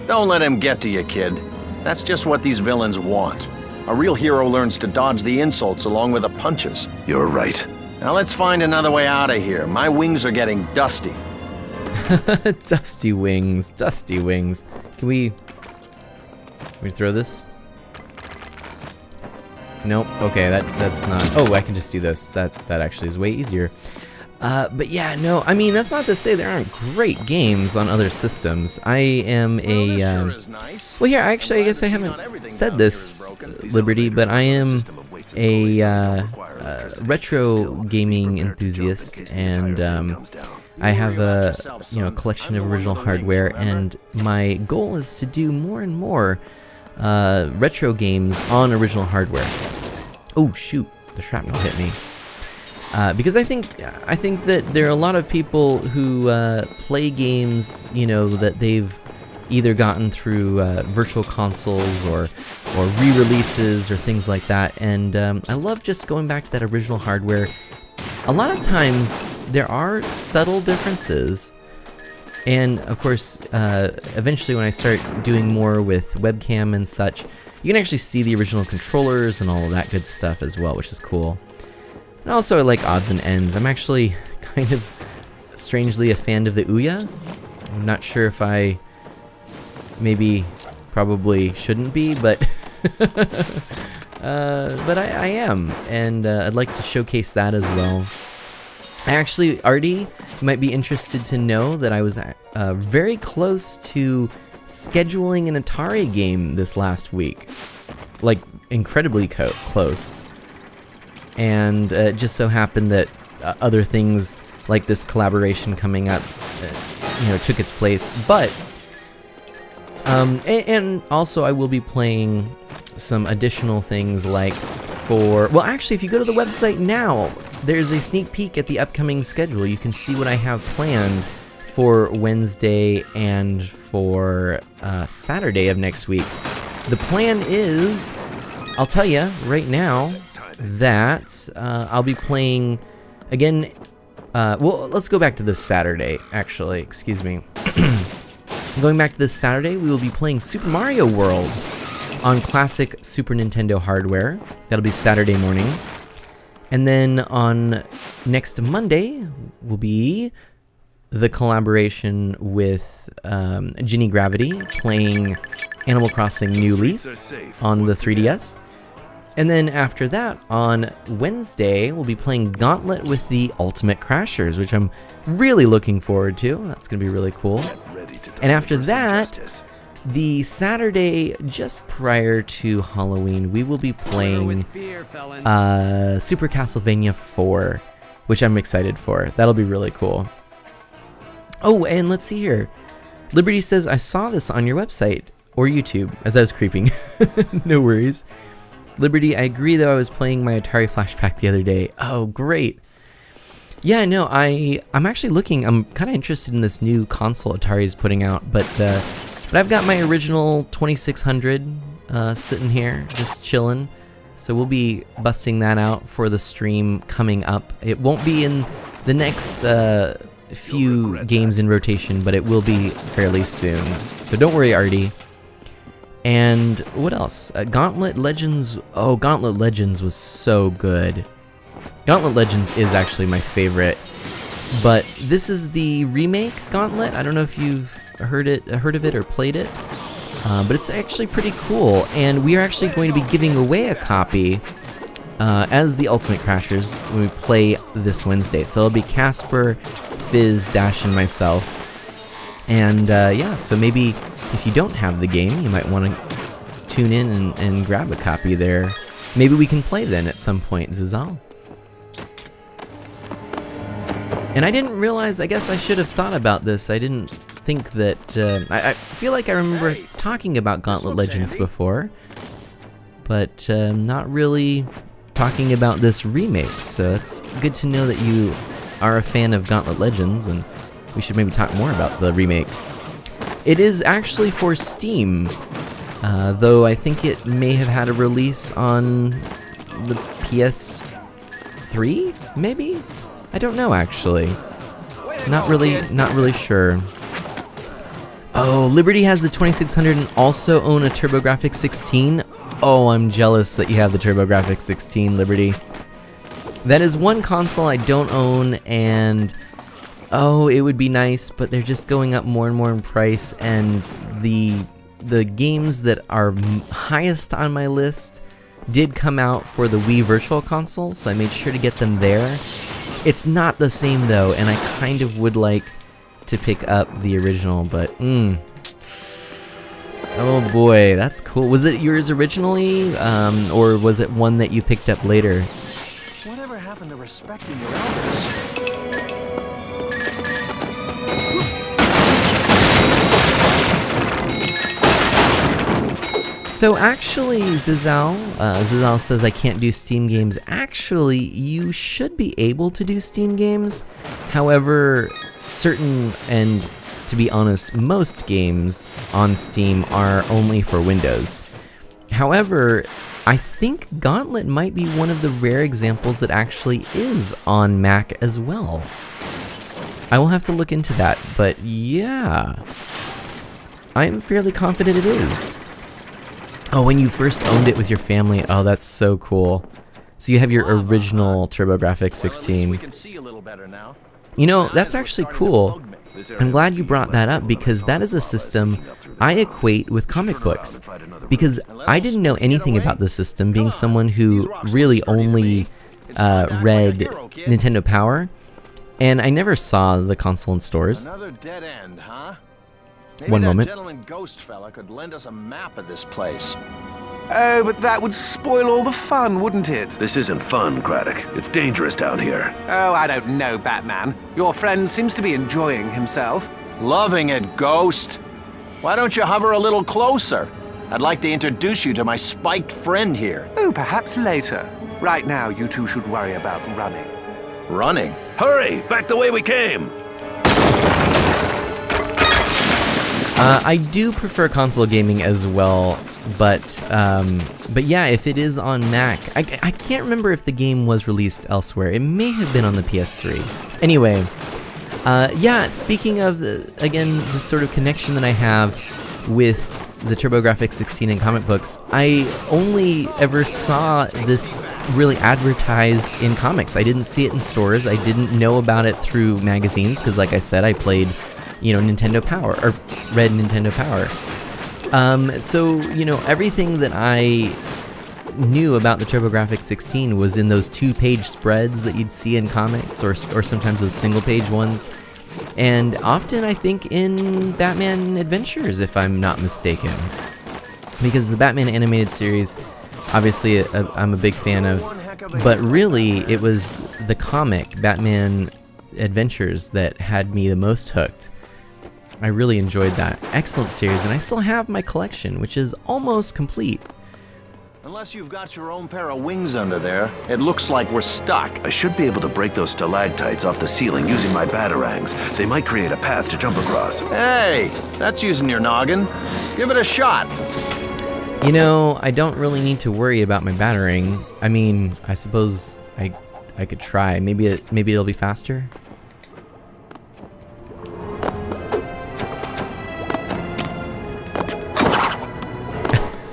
Don't let him get to you, kid. That's just what these villains want. A real hero learns to dodge the insults along with the punches.
You're right.
Now let's find another way out of here. My wings are getting dusty.
Dusty wings, dusty wings. Can we throw this? Nope. Okay, that's not. Oh, I can just do this. That actually is way easier. But yeah, no. I mean, that's not to say there aren't great games on other systems. I am a. Well, here, actually, I guess I haven't said this, Liberty, but I am a retro gaming enthusiast, and I have a collection of original hardware, and my goal is to do more and more retro games on original hardware. Oh shoot, the shrapnel hit me. Because I think that there are a lot of people who play games, that they've either gotten through virtual consoles or re-releases or things like that, and I love just going back to that original hardware. A lot of times there are subtle differences, and of course, eventually when I start doing more with webcam and such, you can actually see the original controllers and all of that good stuff as well, which is cool. And also I like odds and ends. I'm actually kind of strangely a fan of the Ouya. I'm not sure if I probably shouldn't be, but I am, and I'd like to showcase that as well. I actually, Artie, might be interested to know that I was very close to scheduling an Atari game this last week. Like, incredibly close. And it just so happened that other things like this collaboration coming up, took its place. But, and also I will be playing some additional things like well, actually, if you go to the website now, there's a sneak peek at the upcoming schedule. You can see what I have planned for Wednesday and for Saturday of next week. The plan is, I'll tell you right now, that I'll be playing again. Well, let's go back to this Saturday, actually. Excuse me. Going back to this Saturday, we will be playing Super Mario World. on classic Super Nintendo hardware. That'll be Saturday morning. And then on next Monday will be the collaboration with Ginny Gravity playing Animal Crossing New Leaf on the 3DS. And then after that, on Wednesday, we'll be playing Gauntlet with the Ultimate Crashers, which I'm really looking forward to. That's going to be really cool. And after that, the Saturday just prior to Halloween, we will be playing Super Castlevania 4, which I'm excited for. That'll be really cool. Oh, and let's see here. Liberty says, I saw this on your website or YouTube as I was creeping. No worries. Liberty, I agree though, I was playing my Atari Flashback the other day. Oh, great. Yeah, no, I'm actually looking, I'm kind of interested in this new console Atari's putting out, but I've got my original 2600 sitting here, just chilling. So we'll be busting that out for the stream coming up. It won't be in the next few games in rotation, but it will be fairly soon. So don't worry, Artie. And what else? Gauntlet Legends. Oh, Gauntlet Legends was so good. Gauntlet Legends is actually my favorite. But this is the remake Gauntlet. I don't know if you've heard of it or played it. But it's actually pretty cool. And we are actually going to be giving away a copy as the Ultimate Crashers when we play this Wednesday. So it'll be Casper, Fizz, Dash, and myself. And yeah, so maybe if you don't have the game, you might want to tune in and grab a copy there. Maybe we can play then at some point, Zizal. And I didn't realize, I guess I should have thought about this. I didn't think that, I feel like I remember talking about Gauntlet Legends before, but not really talking about this remake. So it's good to know that you are a fan of Gauntlet Legends, and we should maybe talk more about the remake. It is actually for Steam, though I think it may have had a release on the PS3, maybe? I don't know, actually. Not really sure. Oh, Liberty has the 2600 and also own a TurboGrafx 16. Oh, I'm jealous that you have the TurboGrafx 16, Liberty. That is one console I don't own, and oh, it would be nice, but they're just going up more and more in price, and the games that are highest on my list did come out for the Wii Virtual Console, so I made sure to get them there. It's not the same though, and I kind of would like to pick up the original, but oh boy, that's cool. Was it yours originally, or was it one that you picked up later?
Whatever happened to respecting your elders?
So actually, Zizal says I can't do Steam games. Actually, you should be able to do Steam games. However, certain, and to be honest, most games on Steam are only for Windows. However, I think Gauntlet might be one of the rare examples that actually is on Mac as well. I will have to look into that, but yeah, I'm fairly confident it is. Oh, when you first owned it with your family, oh, that's so cool. So you have your original TurboGrafx 16. You know, that's actually cool. I'm glad you brought that up, because that is a system I equate with comic books. Because I didn't know anything about the system, being someone who really only read Nintendo Power, and I never saw the console in stores.
Another dead end, huh? Maybe
One
that
moment.
gentleman ghost fella could lend us a map of this place.
Oh, but that would spoil all the fun, wouldn't it?
This isn't fun, Craddock. It's dangerous down here.
Oh, I don't know, Batman. Your friend seems to be enjoying himself.
Loving it, Ghost. Why don't you hover a little closer? I'd like to introduce you to my spiked friend here.
Oh, perhaps later. Right now, you two should worry about running.
Running?
Hurry! Back the way we came!
I do prefer console gaming as well, but yeah, if it is on Mac, I can't remember if the game was released elsewhere. It may have been on the PS3. Anyway, yeah, speaking of, again, the sort of connection that I have with the TurboGrafx 16 in comic books, I only ever saw this really advertised in comics. I didn't see it in stores. I didn't know about it through magazines because, like I said, I played, Nintendo Power, or read Nintendo Power. So, everything that I knew about the TurboGrafx 16 was in those 2-page spreads that you'd see in comics, or sometimes those single-page ones. And often, I think, in Batman Adventures, if I'm not mistaken. Because the Batman animated series, obviously, I'm a big fan of. But really, it was the comic, Batman Adventures, that had me the most hooked. I really enjoyed that. Excellent series, and I still have my collection, which is almost complete.
Unless you've got your own pair of wings under there, it looks like we're stuck.
I should be able to break those stalactites off the ceiling using my batarangs. They might create a path to jump across.
Hey, that's using your noggin. Give it a shot.
I don't really need to worry about my battering. I mean, I suppose I could try. Maybe it'll be faster.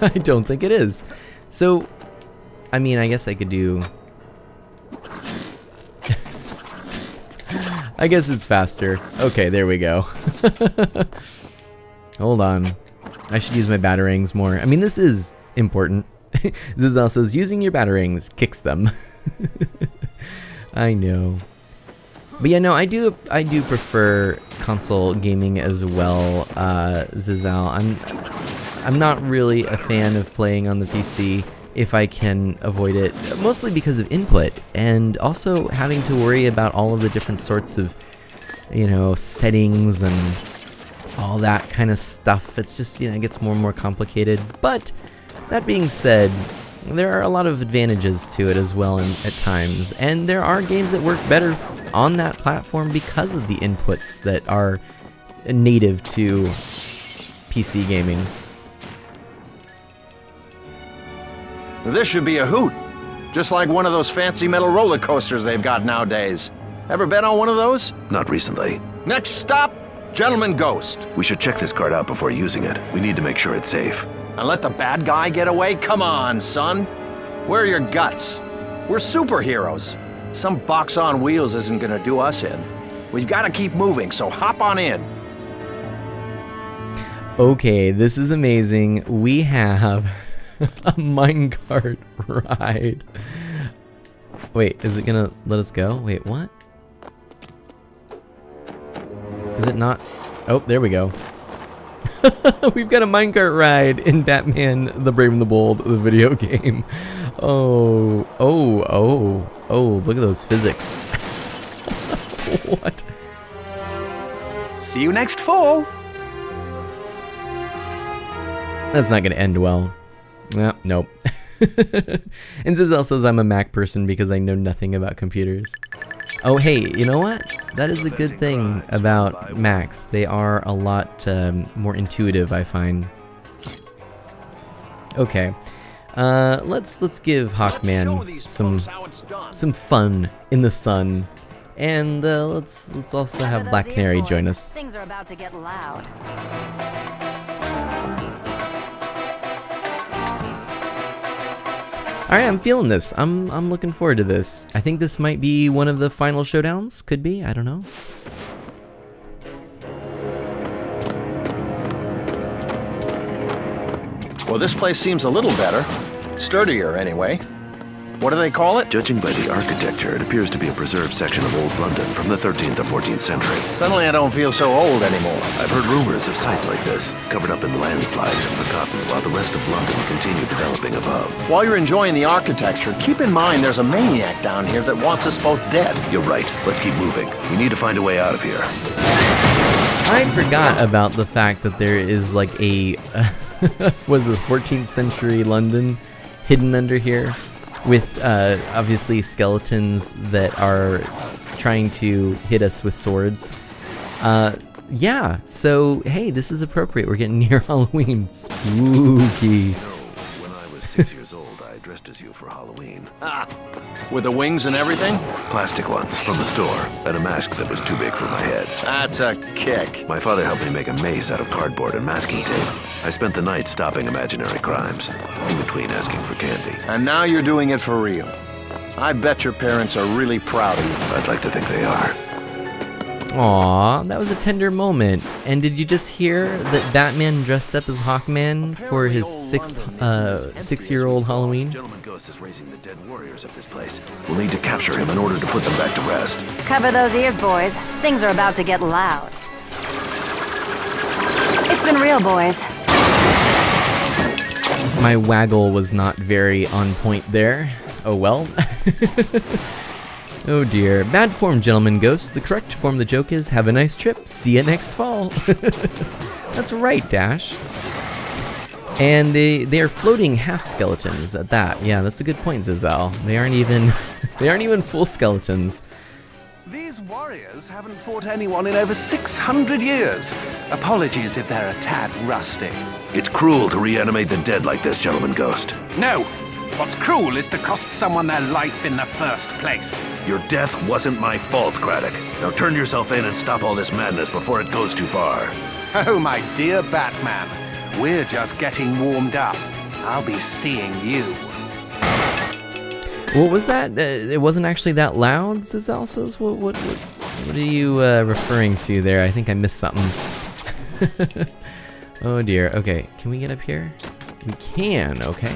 I don't think it is. So, I mean, I guess I could do... I guess it's faster. Okay, there we go. Hold on. I should use my batarangs more. I mean, this is important. Zizal says, using your batarangs kicks them. I know. But yeah, no, I do prefer console gaming as well, Zizal. I'm not really a fan of playing on the PC if I can avoid it, mostly because of input, and also having to worry about all of the different sorts of, settings and all that kind of stuff. It's just, it gets more and more complicated. But that being said, there are a lot of advantages to it as well at times, and there are games that work better on that platform because of the inputs that are native to PC gaming.
This should be a hoot. Just like one of those fancy metal roller coasters they've got nowadays. Ever been on one of those?
Not recently.
Next stop, Gentleman Ghost.
We should check this card out before using it. We need to make sure it's safe.
And let the bad guy get away? Come on, son. Where are your guts? We're superheroes. Some box on wheels isn't gonna do us in. We've gotta keep moving, so hop on in.
Okay, this is amazing. We have a minecart ride. Wait, is it gonna let us go? Wait, what? Is it not? Oh, there we go. We've got a minecart ride in Batman the Brave and the Bold, the video game. Oh, look at those physics. What?
See you next fall.
That's not gonna end well. Nope. And Zizal says I'm a Mac person because I know nothing about computers. Oh, hey, you know what? That is a good thing about Macs. They are a lot more intuitive, I find. Okay, let's give Hawkman some fun in the sun, and let's also have Black Canary join us.
Things are about to get loud.
Alright, I'm feeling this. I'm looking forward to this. I think this might be one of the final showdowns. Could be, I don't know.
Well, this place seems a little better. Sturdier, anyway. What do they call it?
Judging by the architecture, it appears to be a preserved section of old London from the 13th or 14th century.
Suddenly I don't feel so old anymore.
I've heard rumors of sites like this, covered up in landslides and forgotten, while the rest of London continued developing above.
While you're enjoying the architecture, keep in mind there's a maniac down here that wants us both dead.
You're right. Let's keep moving. We need to find a way out of here.
I forgot about the fact that there is like a was it 14th century London hidden under here, with obviously skeletons that are trying to hit us with swords. Yeah, so hey, this is appropriate. We're getting near Halloween. Spooky.
When I was 6 years old, I dressed as you for Halloween.
Ah, with the wings and everything?
Plastic ones from the store, and a mask that was too big for my head.
That's a kick.
My father helped me make a mace out of cardboard and masking tape. I spent the night stopping imaginary crimes, in between asking for candy.
And now you're doing it for real. I bet your parents are really proud of you.
I'd like to think they are.
Aw, that was a tender moment. And did you just hear that Batman dressed up as Hawkman for his six-year-old Halloween?
Gentleman Ghost is raising the dead warriors of this place. We'll need to capture him in order to put them back to rest.
Cover those ears, boys. Things are about to get loud. It's been real, boys.
My waggle was not very on point there. Oh well. Oh dear. Bad form, Gentleman Ghost. The correct form of the joke is, have a nice trip. See you next fall. That's right, Dash. And they are floating half skeletons at that. Yeah, that's a good point, Zizal. They aren't even full skeletons.
These warriors haven't fought anyone in over 600 years. Apologies if they're a tad rusty.
It's cruel to reanimate the dead like this, Gentleman Ghost.
No! What's cruel is to cost someone their life in the first place.
Your death wasn't my fault, Craddock. Now turn yourself in and stop all this madness before it goes too far.
Oh, my dear Batman. We're just getting warmed up. I'll be seeing you.
What was that? It wasn't actually that loud, Zizal says? What are you referring to there? I think I missed something. Oh dear. Okay, can we get up here? We can, okay.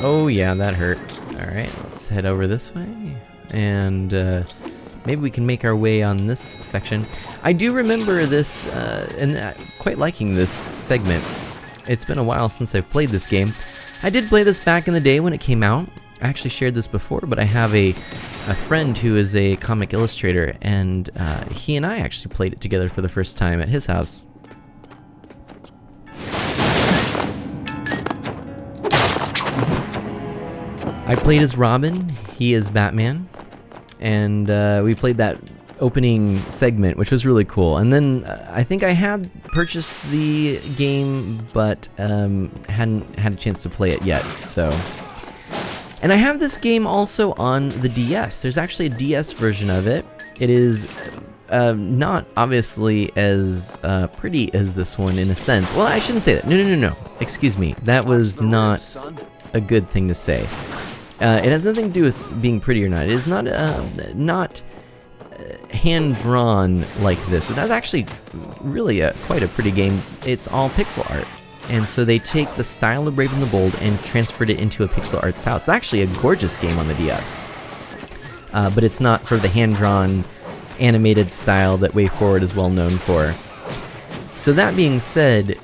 Oh yeah, that hurt. Alright, let's head over this way. And maybe we can make our way on this section. I do remember this, and quite liking this segment. It's been a while since I've played this game. I did play this back in the day when it came out. I actually shared this before, but I have a friend who is a comic illustrator, and he and I actually played it together for the first time at his house. I played as Robin, he is Batman, and we played that opening segment, which was really cool. And then I think I had purchased the game, but hadn't had a chance to play it yet, so. And I have this game also on the DS. There's actually a DS version of it. It is not obviously as pretty as this one in a sense. Well, I shouldn't say that. No. Excuse me. That was not a good thing to say. It has nothing to do with being pretty or not. It is not hand-drawn like this. It is actually really quite a pretty game. It's all pixel art. And so they take the style of Brave and the Bold and transferred it into a pixel art style. It's actually a gorgeous game on the DS. But it's not sort of the hand-drawn animated style that WayForward is well known for. So that being said,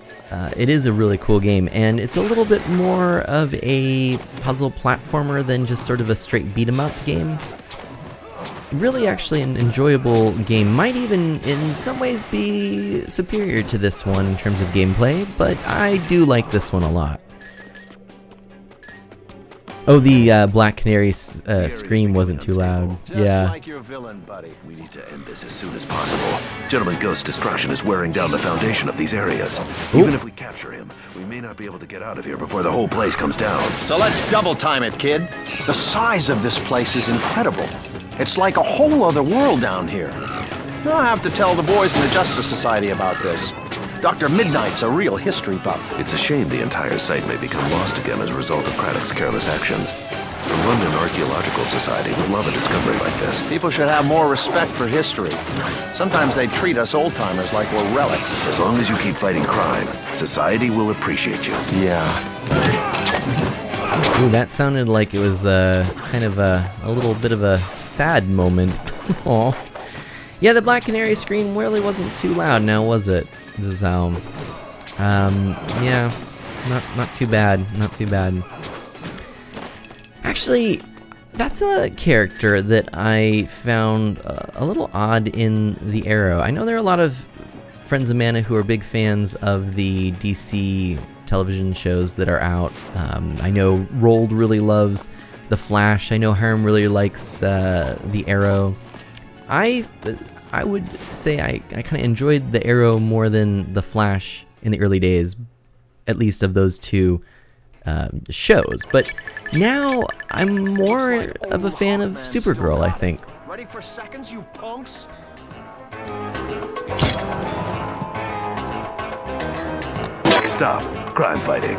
it is a really cool game, and it's a little bit more of a puzzle platformer than just sort of a straight beat-em-up game. Really actually an enjoyable game. Might even in some ways be superior to this one in terms of gameplay, but I do like this one a lot. Oh, the Black Canary scream wasn't too loud. Yeah.
Like your villain, buddy.
We need to end this as soon as possible. Gentleman Ghost's destruction is wearing down the foundation of these areas. Even if we capture him, we may not be able to get out of here before the whole place comes down.
So let's double time it, kid. The size of this place is incredible. It's like a whole other world down here. I'll have to tell the boys in the Justice Society about this. Dr. Midnight's a real history buff.
It's a shame the entire site may become lost again as a result of Craddock's careless actions. The London Archaeological Society would love a discovery like this.
People should have more respect for history. Sometimes they treat us old-timers like we're relics.
As long as you keep fighting crime, society will appreciate you.
Yeah.
Ooh, that sounded like it was kind of a little bit of a sad moment. Aw. Yeah, the Black Canary scream really wasn't too loud now, was it? Zizal. Yeah, not too bad, not too bad. Actually, that's a character that I found a little odd in the Arrow. I know there are a lot of friends of Mana who are big fans of the DC television shows that are out. I know Rold really loves The Flash. I know Herm really likes the Arrow. I would say I kind of enjoyed the Arrow more than the Flash in the early days, at least of those two shows. But now I'm more of a fan of Supergirl, I think.
Ready for seconds, you punks?
Next stop, crime fighting.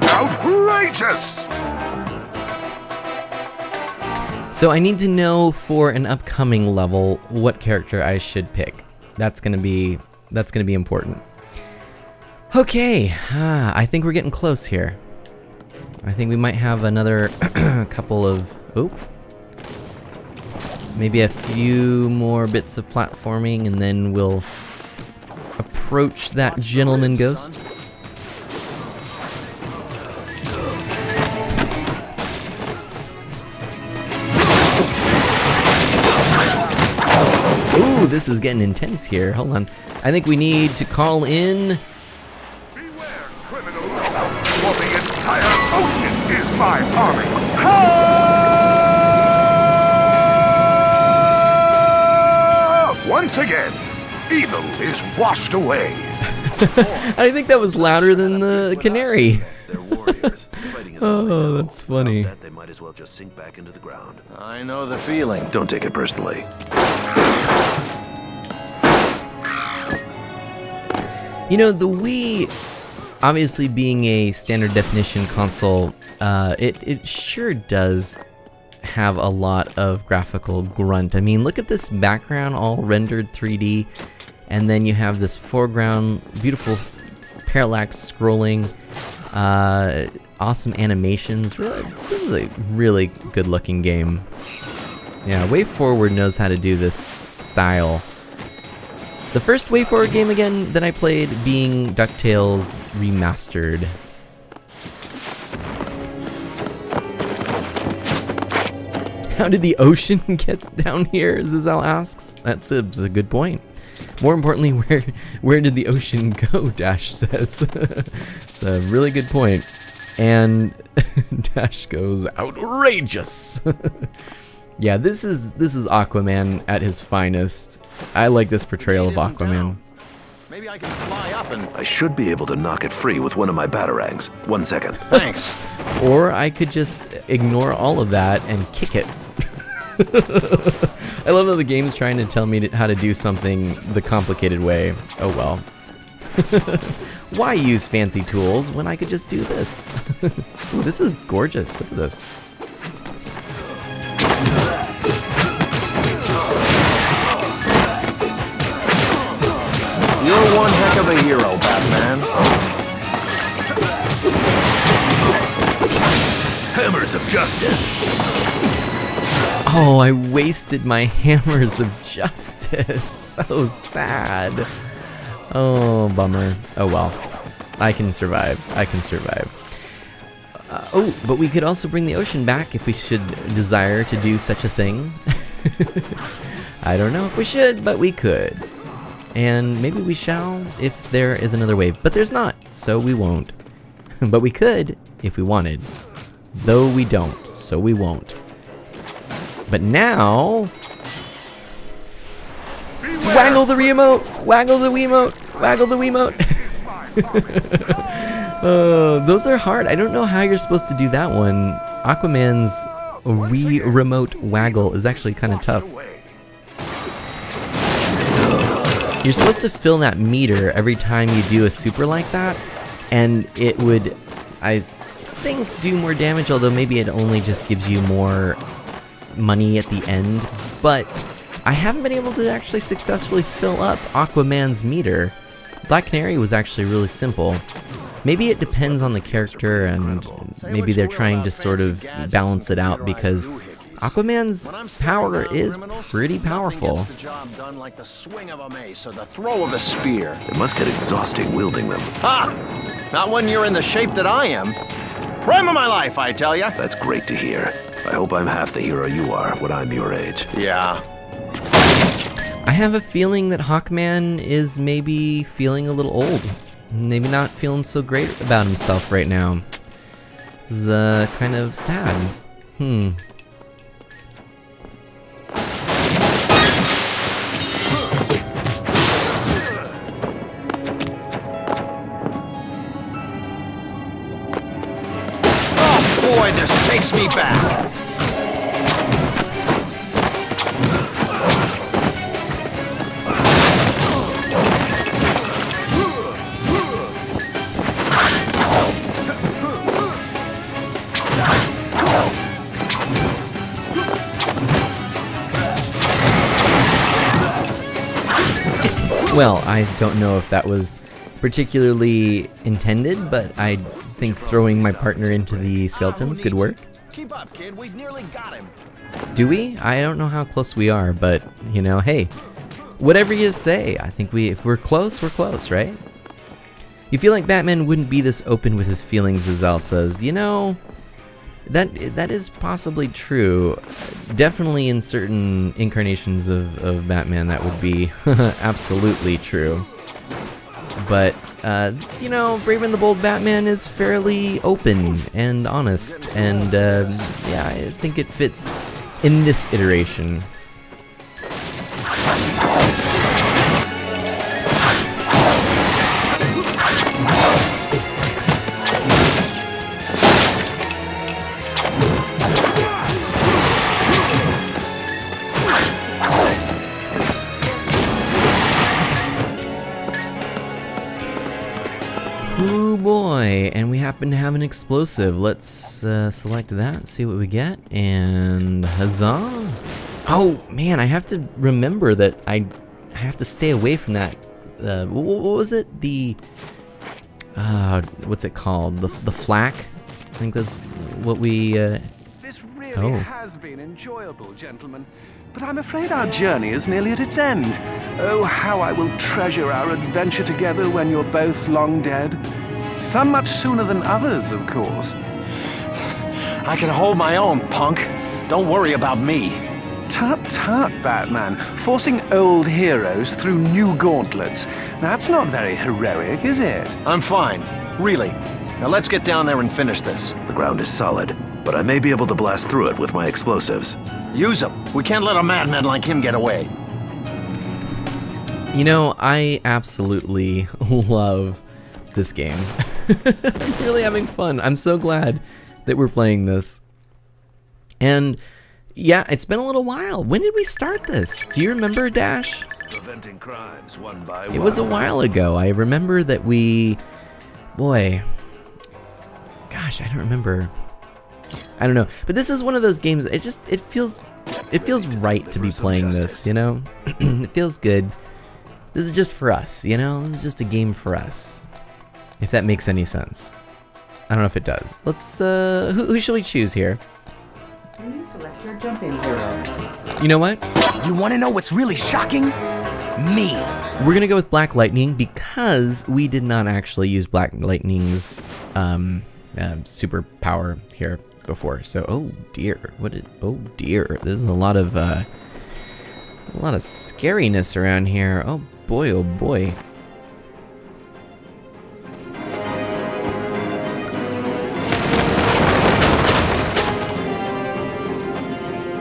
Outrageous!
So I need to know for an upcoming level what character I should pick. That's gonna be important. Okay, I think we're getting close here. I think we might have another couple of maybe a few more bits of platforming, and then we'll approach that gentleman ghost. Ooh, this is getting intense here. Hold on. I think we need to call in...
Beware, criminals! For the entire ocean is my army! Once again, evil is washed away.
I think that was louder than the canary.
They're warriors. Fighting is
Oh, that's funny.
That they might as well just sink back into the ground.
I know the feeling.
Don't take it personally.
You know, the Wii, obviously being a standard definition console, it sure does have a lot of graphical grunt. I mean, look at this background, all rendered 3D, and then you have this foreground, beautiful parallax scrolling, awesome animations. Really, this is a really good looking game. Yeah, WayForward knows how to do this style. The first WayForward game again that I played being DuckTales Remastered. How did the ocean get down here, Zizal asks? That's a good point. More importantly, where did the ocean go, Dash says. It's a really good point. And Dash goes, outrageous! Yeah, this is Aquaman at his finest. I like this portrayal of Aquaman.
Maybe I can fly up and...
I should be able to knock it free with one of my batarangs. 1 second.
Thanks.
Or I could just ignore all of that and kick it. I love how the game's trying to tell me how to do something the complicated way. Oh well. Why use fancy tools when I could just do this? Ooh, this is gorgeous. Look at this.
You're one heck of a hero, Batman.
Hammers of justice.
Oh, I wasted my hammers of justice. So sad. Oh, bummer. Oh well. I can survive. I can survive. Oh, but we could also bring the ocean back if we should desire to do such a thing. I don't know if we should, but we could. And maybe we shall if there is another wave. But there's not, so we won't. But we could if we wanted. Though we don't, so we won't. But now... Waggle the Wiimote! Waggle the Wiimote! Waggle the Wiimote! Those are hard. I don't know how you're supposed to do that one. Aquaman's Wii Remote Waggle is actually kind of tough. You're supposed to fill that meter every time you do a super like that, and it would, I think, do more damage, although maybe it only just gives you more money at the end. But I haven't been able to actually successfully fill up Aquaman's meter. Black Canary was actually really simple. Maybe it depends on the character, and maybe they're trying to sort of balance it out, because Aquaman's power is pretty powerful.
The job done like the swing of a mace or the throw of a spear.
It must get exhausting wielding them.
Ha! Not when you're in the shape that I am. Prime of my life, I tell ya.
That's great to hear. I hope I'm half the hero you are when I'm your age.
Yeah.
I have a feeling that Hawkman is maybe feeling a little old. Maybe not feeling so great about himself right now. This is kind of sad.
takes me back.
Well, I don't know if that was particularly intended, but I think throwing my partner into the skeletons could work.
Keep up, kid. We've nearly got him.
Do we? I don't know how close we are, but, you know, hey, whatever you say, I think if we're close, right? You feel like Batman wouldn't be this open with his feelings, Azal says. You know, that is possibly true. Definitely in certain incarnations of Batman that would be absolutely true. But, you know, Brave and the Bold Batman is fairly open and honest, and yeah, I think it fits in this iteration. Oh boy, and we happen to have an explosive. Let's select that, see what we get, and huzzah! Oh man, I have to remember that I have to stay away from that. What was it? The what's it called? The flak? I think that's what we.
This really has been enjoyable, gentlemen. But I'm afraid our journey is nearly at its end. Oh, how I will treasure our adventure together when you're both long dead. Some much sooner than others, of course.
I can hold my own, punk. Don't worry about me.
Tut tut, Batman. Forcing old heroes through new gauntlets. That's not very heroic, is it?
I'm fine. Really. Now let's get down there and finish this.
The ground is solid, but I may be able to blast through it with my explosives.
Use them. We can't let a madman like him get away.
You know, I absolutely love this game. I'm really having fun. I'm so glad that we're playing this. And yeah, it's been a little while. When did we start this? Do you remember, Dash?
Preventing crimes one by
It was a while ago. I remember that we... Boy. Gosh, I don't remember. I don't know. But this is one of those games, it feels right to be playing this, you know? It feels good. This is just for us, you know? This is just a game for us. If that makes any sense. I don't know if it does. Let's, who shall we choose here?
Please select your jump-in hero.
You know what?
You want to know what's really shocking? Me.
We're gonna go with Black Lightning because we did not actually use Black Lightning's superpower here before. So, oh dear, oh dear, there's a lot of scariness around here. Oh boy, oh boy.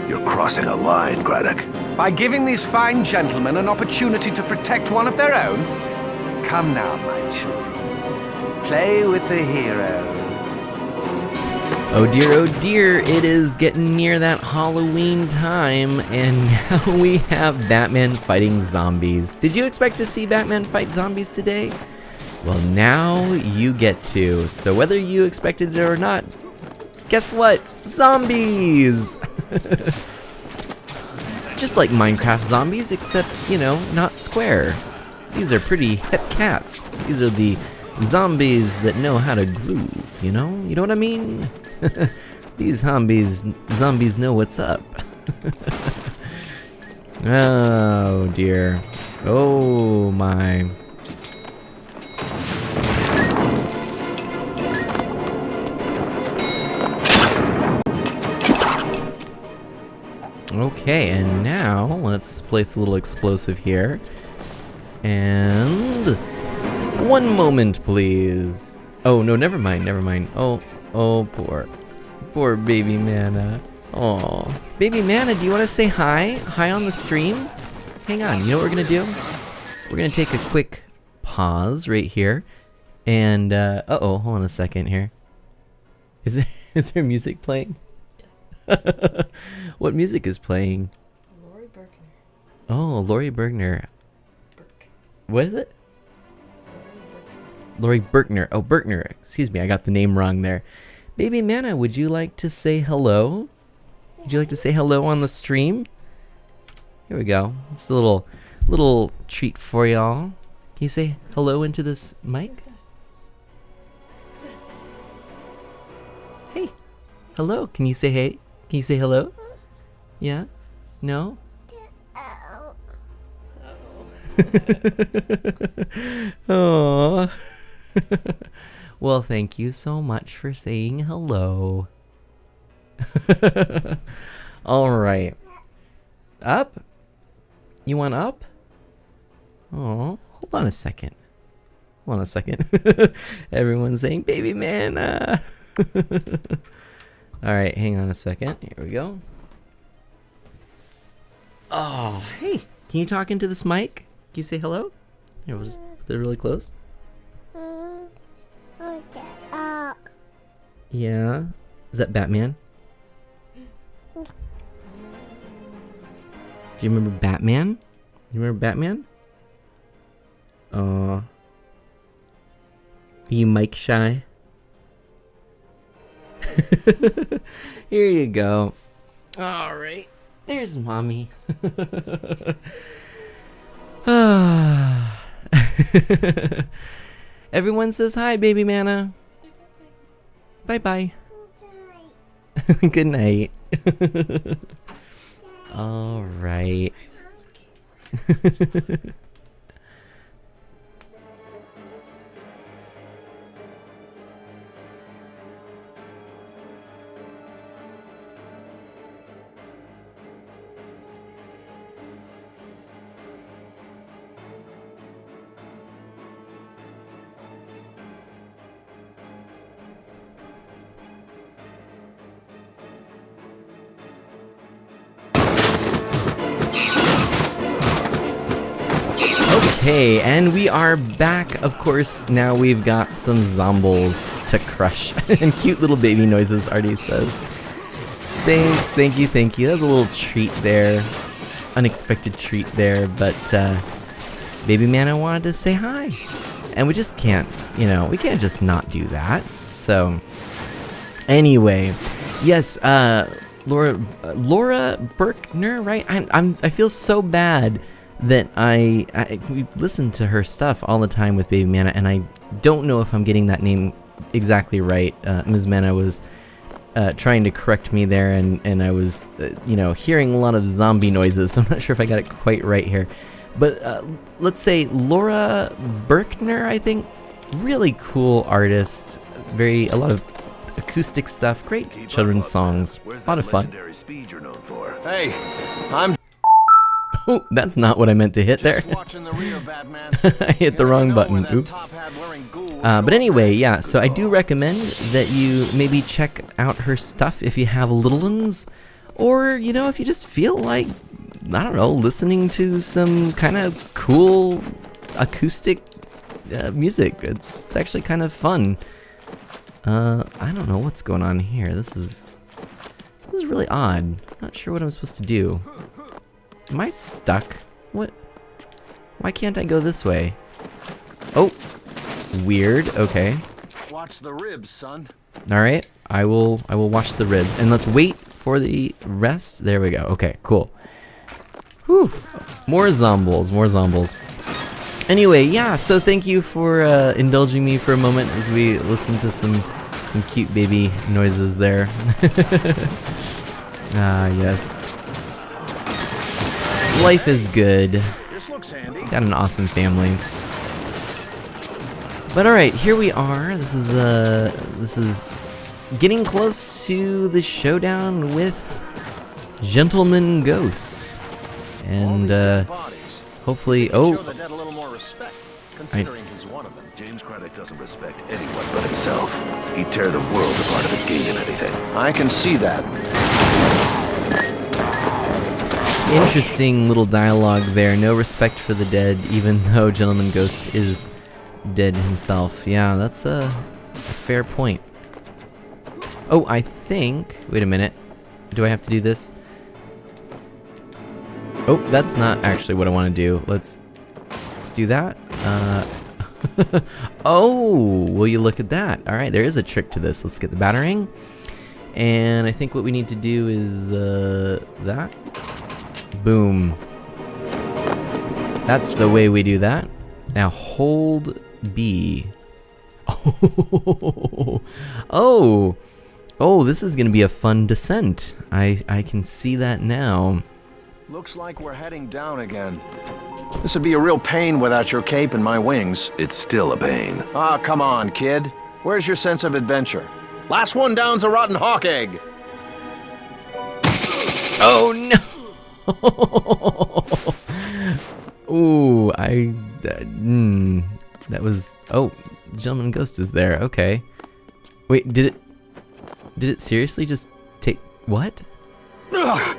You're crossing a line, Craddock.
By giving these fine gentlemen an opportunity to protect one of their own? Come now, my children. Play with the hero.
Oh dear, it is getting near that Halloween time, and now we have Batman fighting zombies. Did you expect to see Batman fight zombies today? Well, now you get to. So whether you expected it or not, guess what? Zombies! Just like Minecraft zombies, except, you know, not square. These are pretty hip cats. These are the zombies that know how to groove, you know? You know what I mean? These zombies know what's up. Oh dear. Oh my. Okay, and now let's place a little explosive here. And one moment, please. Oh no, never mind. Oh, poor baby Mana. Oh, baby Mana, do you want to say hi? Hi on the stream? Hang on, you know what we're gonna do? We're gonna take a quick pause right here, and hold on a second here. Is there music playing? What music is playing?
Laurie Berkner.
Oh, Laurie Berkner. What is it? Laurie Berkner. Oh, Berkner. Excuse me, I got the name wrong there. Baby Mana, would you like to say hello? Would you like to say hello on the stream? Here we go. It's a little treat for y'all. Can you say hello into this mic? Hey. Hello. Can you say hey? Can you say hello? Yeah? No? Oh. Well, thank you so much for saying hello. All right. Up? You want up? Oh, hold on a second. Hold on a second. Everyone's saying, baby man. All right, hang on a second. Here we go. Oh, hey. Can you talk into this mic? Can you say hello? Here, we'll just put it really close. Yeah. Is that Batman? Do you remember Batman? You remember Batman? Are you mic shy? Here you go. All right. There's mommy. Everyone says hi, baby Mana. Bye-bye. Good night. All right. Okay, and we are back. Of course, now we've got some zombles to crush. And cute little baby noises, Artie says. Thanks, thank you, thank you. That was a little treat there. Unexpected treat there, but Baby Mana wanted to say hi. And we just can't, you know, we can't just not do that. So, anyway, yes, Laura Berkner, right? I feel so bad that we listen to her stuff all the time with Baby Mana, and I don't know if I'm getting that name exactly right. Ms. Mana was trying to correct me there, and I was, hearing a lot of zombie noises, so I'm not sure if I got it quite right here. But let's say Laura Berkner, I think. Really cool artist. A lot of acoustic stuff. Great children's songs. A lot of fun.
Hey, I'm...
Oh, that's not what I meant to hit there. I hit the wrong button. Oops. But anyway, yeah, so I do recommend that you maybe check out her stuff if you have little ones. Or, if you just feel like, I don't know, listening to some kind of cool acoustic music. It's actually kind of fun. I don't know what's going on here. This is really odd. Not sure what I'm supposed to do. Am I stuck? What? Why can't I go this way? Oh, weird. Okay.
Watch the ribs, son.
All right. I will watch the ribs, and let's wait for the rest. There we go. Okay, cool. Whew. More zombles. Anyway, yeah. So thank you for indulging me for a moment as we listen to some cute baby noises there. Ah, yes. Life is good.
This looks handy.
Got an awesome family. But all right, here we are. This is getting close to the showdown with Gentleman Ghost, and hopefully,
James Craddock doesn't respect anyone but himself. He'd tear the world apart if it gained him anything.
I can see that.
Interesting little dialogue there. No respect for the dead, even though Gentleman Ghost is dead himself. Yeah, that's a fair point. Oh, I think... Wait a minute. Do I have to do this? Oh, that's not actually what I want to do. Let's do that. Oh, will you look at that? All right, there is a trick to this. Let's get the Batarang. And I think what we need to do is that. Boom. That's the way we do that. Now hold B. Oh, this is gonna be a fun descent. I can see that now.
Looks like we're heading down again. This would be a real pain without your cape and my wings.
It's still a pain.
Ah, come on, kid. Where's your sense of adventure? Last one down's a rotten hawk egg.
Oh no! Ooh, that was. Oh, Gentleman Ghost is there. Okay. Wait, did it seriously just take what?
Ugh.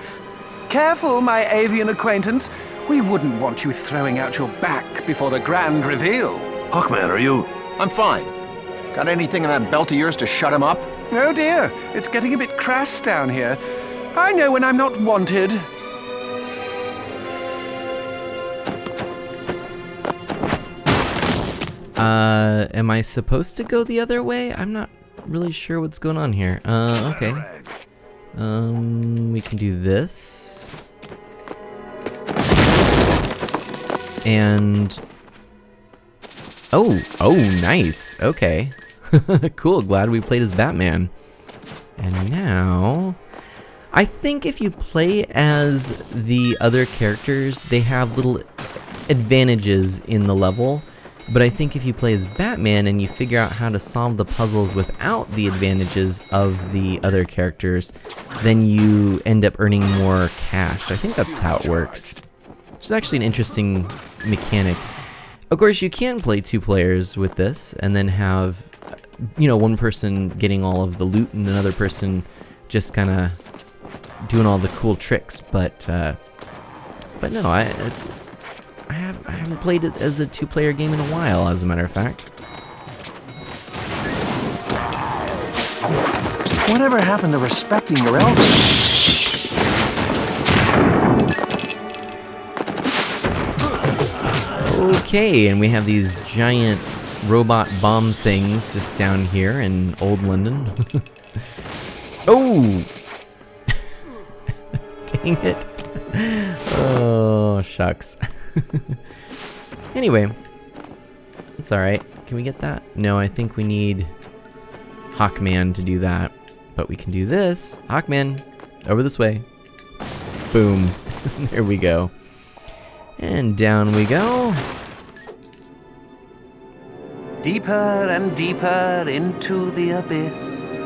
Careful, my avian acquaintance. We wouldn't want you throwing out your back before the grand reveal.
Hawkman, are you?
I'm fine. Got anything in that belt of yours to shut him up?
Oh dear, it's getting a bit crass down here. I know when I'm not wanted.
Am I supposed to go the other way? I'm not really sure what's going on here. Okay. We can do this. And... Oh, nice. Okay. Cool, glad we played as Batman. And now... I think if you play as the other characters, they have little advantages in the level. But I think if you play as Batman and you figure out how to solve the puzzles without the advantages of the other characters, then you end up earning more cash. I think that's how it works. Which is actually an interesting mechanic. Of course, you can play 2 players with this and then have, you know, one person getting all of the loot and another person just kind of doing all the cool tricks. But no, I haven't played it as a 2-player game in a while, as a matter of fact.
Whatever happened to respecting your elders?
Okay, and we have these giant robot bomb things just down here in Old London. Oh! Dang it. Oh, shucks. Anyway, it's alright. Can we get that? No, I think we need Hawkman to do that. But we can do this. Hawkman, over this way. Boom. There we go. And down we go.
Deeper and deeper into the abyss.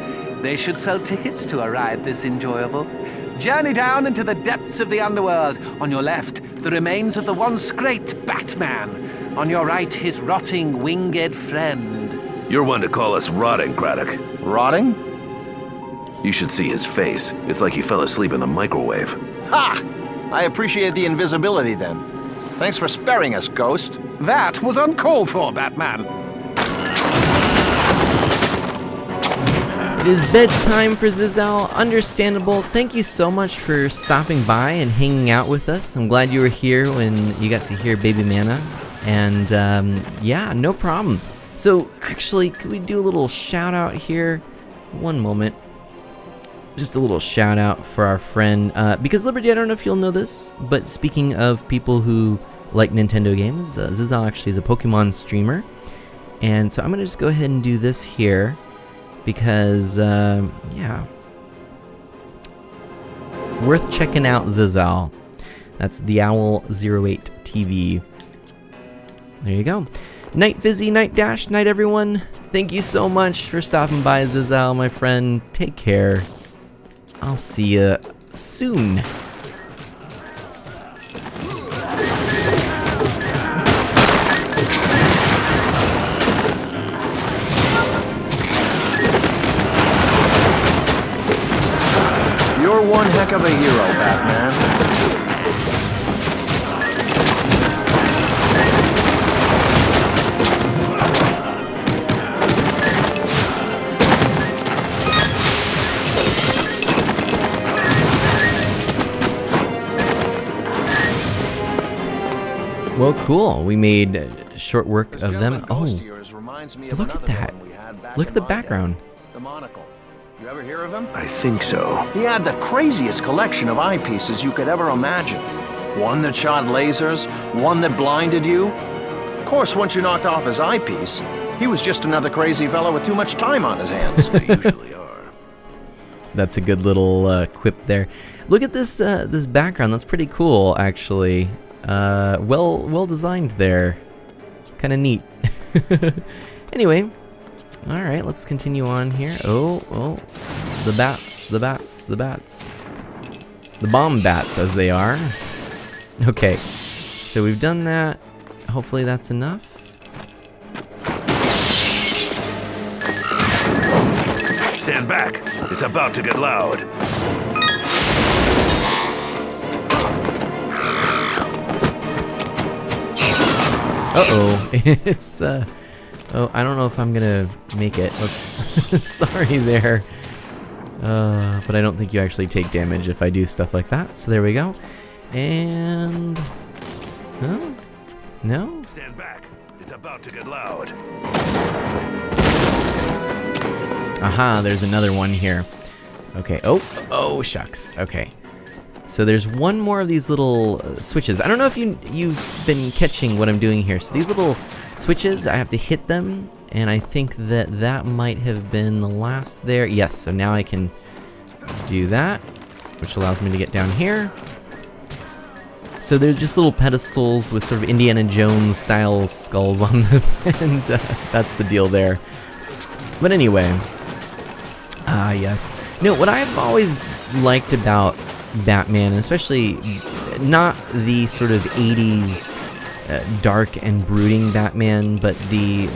They should sell tickets to a ride this enjoyable. Journey down into the depths of the underworld. On your left, the remains of the once great Batman. On your right, his rotting, winged friend.
You're one to call us rotting, Craddock.
Rotting?
You should see his face. It's like he fell asleep in the microwave.
Ha! I appreciate the invisibility then. Thanks for sparing us, Ghost.
That was uncalled for, Batman.
It is bedtime for Zizal. Understandable. Thank you so much for stopping by and hanging out with us. I'm glad you were here when you got to hear Baby Mana. And yeah, no problem. So actually, could we do a little shout out here? One moment. Just a little shout out for our friend, because Liberty, I don't know if you'll know this, but speaking of people who like Nintendo games, Zizal actually is a Pokemon streamer. And so I'm going to just go ahead and do this here. Because, yeah. Worth checking out Zizal. That's the Owl08 TV. There you go. Night Fizzy, Night Dash, night everyone. Thank you so much for stopping by, Zizal, my friend. Take care. I'll see you soon.
You're one heck of a hero, Batman.
Well, cool. We made short work of them. Oh, look at that. Look at the background.
The monocle. You ever hear of him?
I think so.
He had the craziest collection of eyepieces you could ever imagine. One that shot lasers, one that blinded you. Of course, once you knocked off his eyepiece, he was just another crazy fellow with too much time on his hands.
They usually are.
That's a good little quip there. Look at this this background. That's pretty cool, actually. Well designed there. Kind of neat. Anyway, all right. Let's continue on here. Oh, the bats, the bats, the bats, the bomb bats, as they are. Okay, so we've done that. Hopefully that's enough.
Stand back. It's about to get loud.
Uh-oh. It's, oh, I don't know if I'm gonna make it. Let's, sorry there. But I don't think you actually take damage if I do stuff like that. So there we go. And, no? No?
Stand back. It's about to get loud.
Aha, there's another one here. Okay, oh, shucks. Okay. So there's one more of these little switches. I don't know if you've been catching what I'm doing here. So these little switches, I have to hit them, and I think that might have been the last there. Yes, so now I can do that, which allows me to get down here. So they're just little pedestals with sort of Indiana Jones style skulls on them, and that's the deal there. But anyway, yes. No, what I've always liked about Batman, and especially not the sort of 80s dark and brooding Batman, but the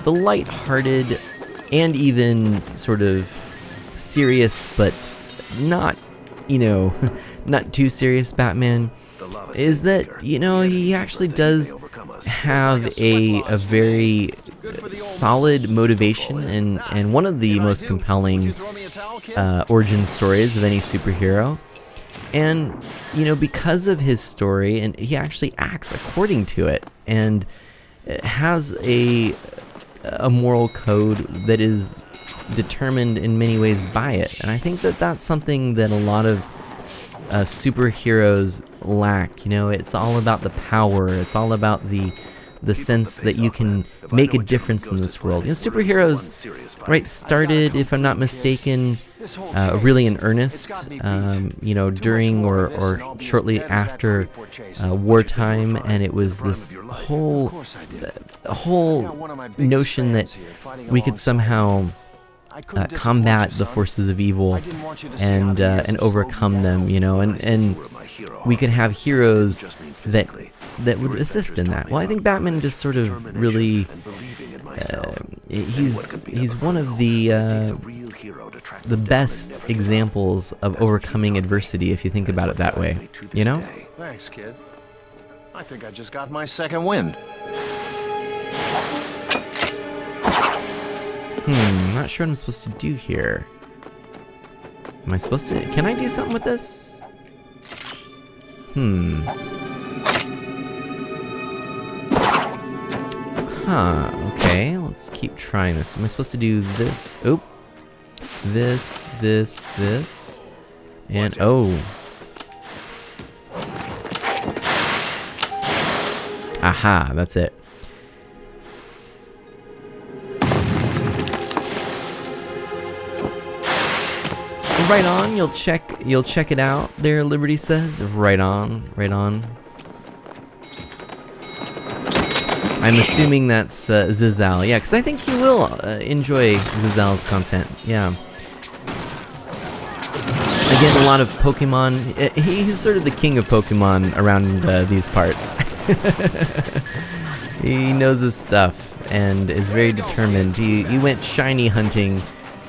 light-hearted and even sort of serious, but not, you know, not too serious Batman, is that, you know, he actually does have a very solid motivation and one of the most compelling origin stories of any superhero. And, you know, because of his story, and he actually acts according to it, and has a moral code that is determined in many ways by it. And I think that that's something that a lot of superheroes lack. You know, it's all about the power. It's all about the sense that you can make a difference in this world. You know, superheroes, right, started, if I'm not mistaken, really in earnest, you know, during or shortly after wartime, and it was this whole notion that we could somehow combat the forces of evil and overcome them, you know, and we could have heroes that would assist in that. Well, I think Batman just sort of really he's one of the best examples of overcoming adversity, if you think about it that way, you know?
Thanks, kid. I think I just got my second wind.
I'm not sure what I'm supposed to do here. Am I supposed to... Can I do something with this? Okay, let's keep trying this. Am I supposed to do this? Oop. This. And, oh. Aha, that's it. Right on, you'll check it out there, Liberty says. Right on. I'm assuming that's Zizal. Yeah, because I think you will enjoy Zizal's content. Yeah. Again, a lot of Pokemon. He's sort of the king of Pokemon around these parts. He knows his stuff and is very determined. He went shiny hunting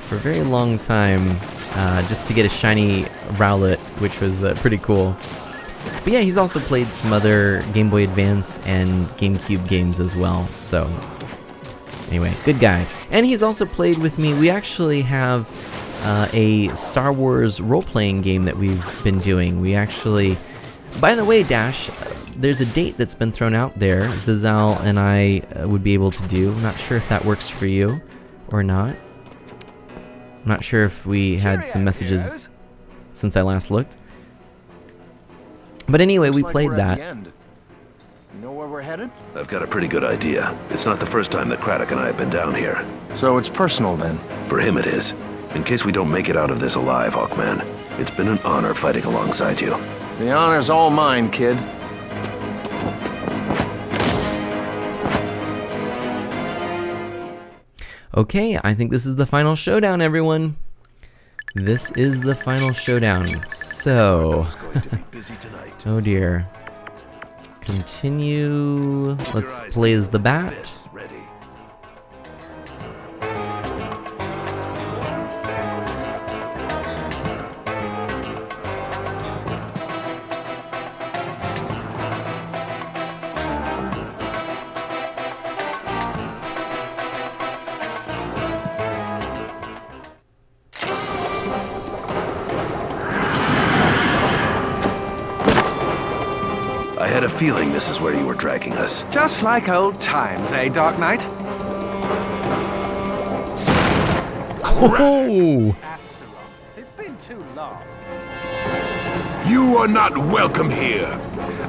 for a very long time just to get a shiny Rowlet, which was pretty cool. But yeah, he's also played some other Game Boy Advance and GameCube games as well, so anyway, good guy. And he's also played with me. We actually have a Star Wars role-playing game that we've been doing. We actually, by the way, Dash, there's a date that's been thrown out there. Zazal and I would be able to do. I'm not sure if that works for you or not. I'm not sure if we had some messages since I last looked. But anyway, we played that.
You know where we're headed?
I've got a pretty good idea. It's not the first time that Craddock and I have been down here.
So it's personal then?
For him it is. In case we don't make it out of this alive, Hawkman. It's been an honor fighting alongside you.
The honor's all mine, kid.
Okay, I think this is the final showdown, everyone. This is the final showdown. So, oh dear. Continue. Let's play as the Bat.
I had a feeling this is where you were dragging us.
Just like old times, eh, Dark Knight?
Oh!
It's been too long.
You are not welcome here.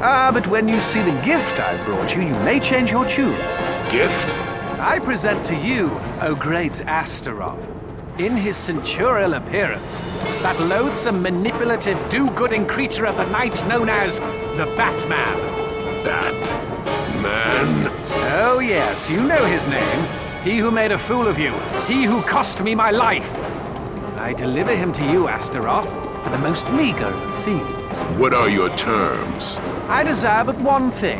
Ah, but when you see the gift I brought you, you may change your tune.
Gift?
I present to you, O great Astaroth, in his centurial appearance, that loathsome, manipulative, do-gooding creature of the night known as the Batman.
Batman?
Oh yes, you know his name. He who made a fool of you. He who cost me my life. I deliver him to you, Astaroth, for the most meager of fees.
What are your terms?
I desire but one thing.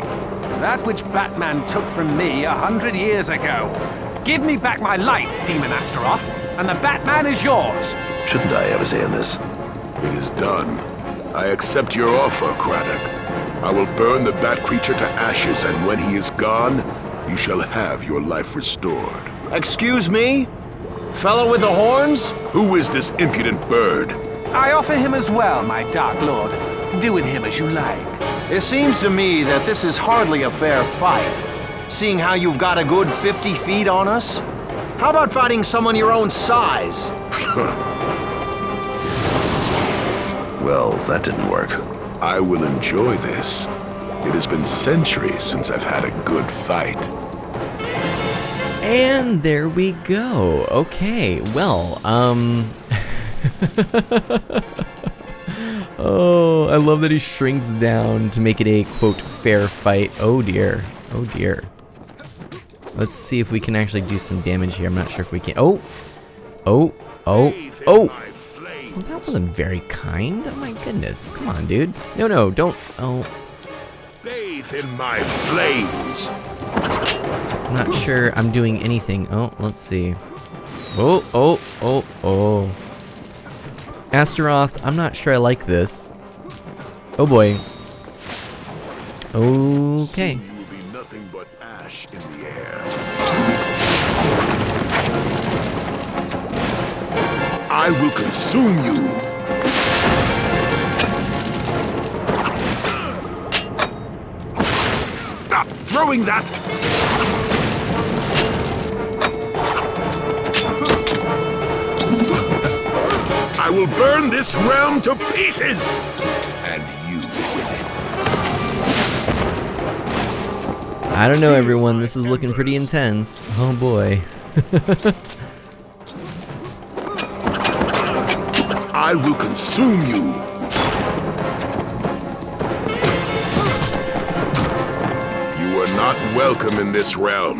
That which Batman took from me 100 years ago. Give me back my life, Demon Astaroth, and the Batman is yours.
Shouldn't I have a say in this?
It is done. I accept your offer, Craddock. I will burn the Bat Creature to ashes, and when he is gone, you shall have your life restored.
Excuse me? Fellow with the horns?
Who is this impudent bird?
I offer him as well, my Dark Lord. Do with him as you like.
It seems to me that this is hardly a fair fight, seeing how you've got a good 50 feet on us. How about fighting someone your own size?
Well, that didn't work.
I will enjoy this. It has been centuries since I've had a good fight.
And there we go. Okay, well, oh, I love that he shrinks down to make it a, quote, fair fight. Oh dear. Oh dear. Let's see if we can actually do some damage here. I'm not sure if we can. Oh! Oh! Oh! Oh! Well, that wasn't very kind. Oh my goodness. Come on, dude. No, no, don't. Oh.
Bathe in my flames.
I'm not sure I'm doing anything. Oh, let's see. Oh, oh, oh, oh. Astaroth, I'm not sure I like this. Oh boy. Okay.
You will be nothing but ash in the air. I will consume you. Stop throwing that! I will burn this realm to pieces! And you with it.
I don't know, everyone. This is looking pretty intense. Oh boy.
I will consume you. You are not welcome in this realm.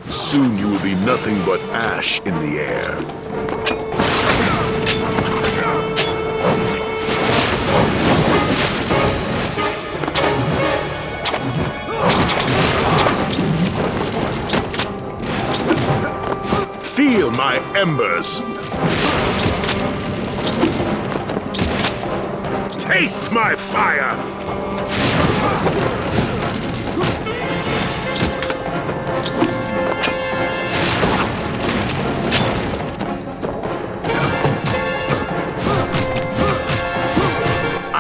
Soon you will be nothing but ash in the air. Feel my embers. Taste my fire.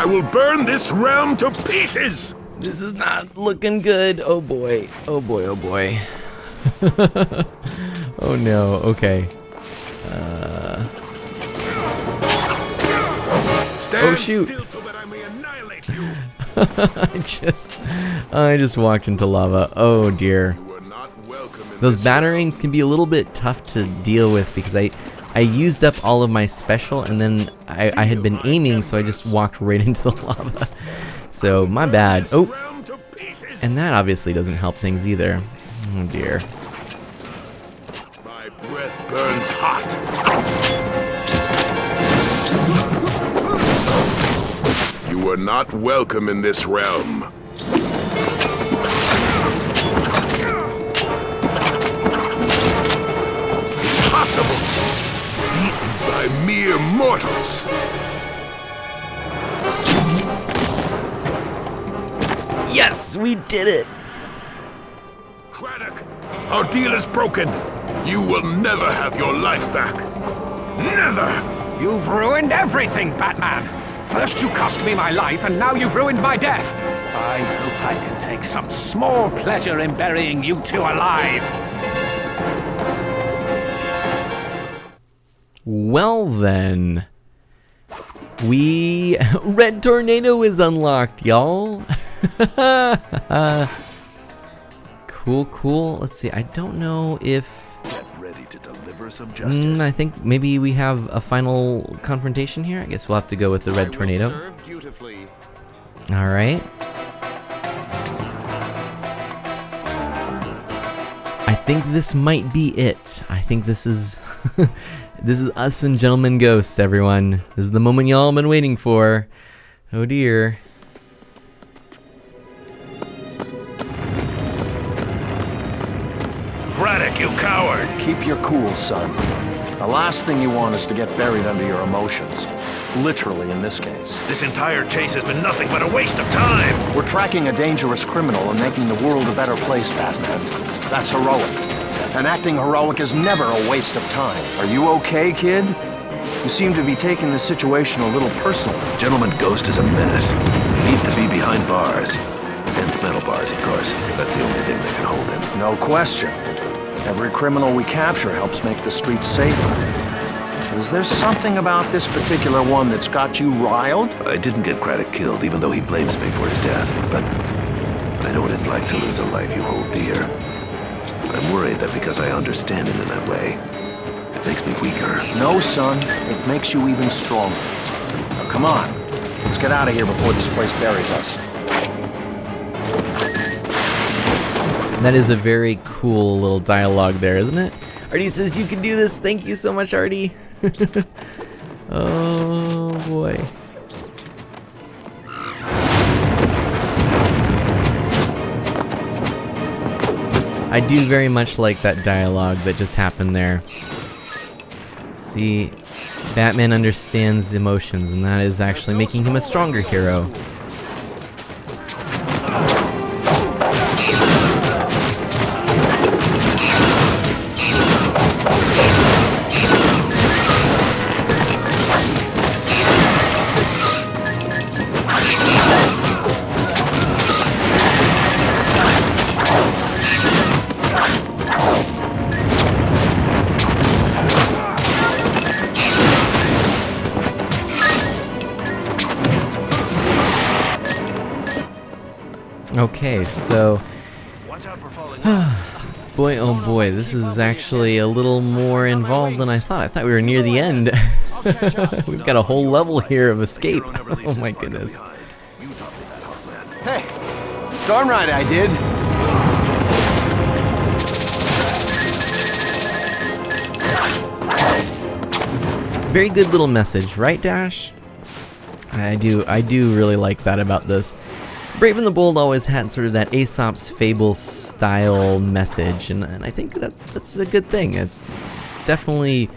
will burn this realm to pieces!
This is not looking good. Oh boy. Oh boy, oh boy. Oh no, okay.
Stand
oh shoot.
still so that I may annihilate you.
I just walked into lava. Oh dear.
You were not welcome in
Those
this
batterings can be a little bit tough to deal with because I used up all of my special and then I had been aiming, so I just walked right into the lava. So my bad. Oh,
realm to pieces.
and that obviously doesn't help things either. Oh dear.
My breath burns hot. You were not welcome in this realm. Impossible! Beaten by mere mortals.
Yes, we did it.
Craddock, our deal is broken. You will never have your life back. Never!
You've ruined everything, Batman! First you cost me my life, and now you've ruined my death! I hope I can take some small pleasure in burying you two alive!
Well then. Red Tornado is unlocked, y'all. Cool, cool. Let's see, I don't know if...
Get ready to deliver some justice.
I think maybe we have a final confrontation here. I guess we'll have to go with the Red Tornado.
Serve dutifully.
All right. I think this might be it. I think this is this is us and Gentleman Ghost, everyone. This is the moment y'all been waiting for. Oh dear.
Craddock, you coward!
Keep your cool, son. The last thing you want is to get buried under your emotions. Literally, in this case.
This entire chase has been nothing but a waste of time!
We're tracking a dangerous criminal and making the world a better place, Batman. That's heroic. And acting heroic is never a waste of time. Are you okay, kid? You seem to be taking the situation a little personally.
Gentleman Ghost is a menace. He needs to be behind bars. And metal bars, of course. That's the only thing that can hold him.
No question. Every criminal we capture helps make the streets safer. Is there something about this particular one that's got you riled?
I didn't get Craddock killed, even though he blames me for his death. But I know what it's like to lose a life you hold dear. I'm worried that because I understand him in that way, it makes me weaker.
No, son. It makes you even stronger. Now, come on. Let's get out of here before this place buries us.
That is a very cool little dialogue there, isn't it? Artie says you can do this. Thank you so much, Artie. Oh boy. I do very much like that dialogue that just happened there. See, Batman understands emotions, and that is actually making him a stronger hero. Okay, so boy, oh boy, this is actually a little more involved than I thought. I thought we were near the end. We've got a whole level here of escape. Oh my goodness.
Hey, darn right I did.
Very good little message, right, Dash? I do really like that about this. Brave and the Bold always had sort of that Aesop's Fable style message, and I think that's a good thing. It's definitely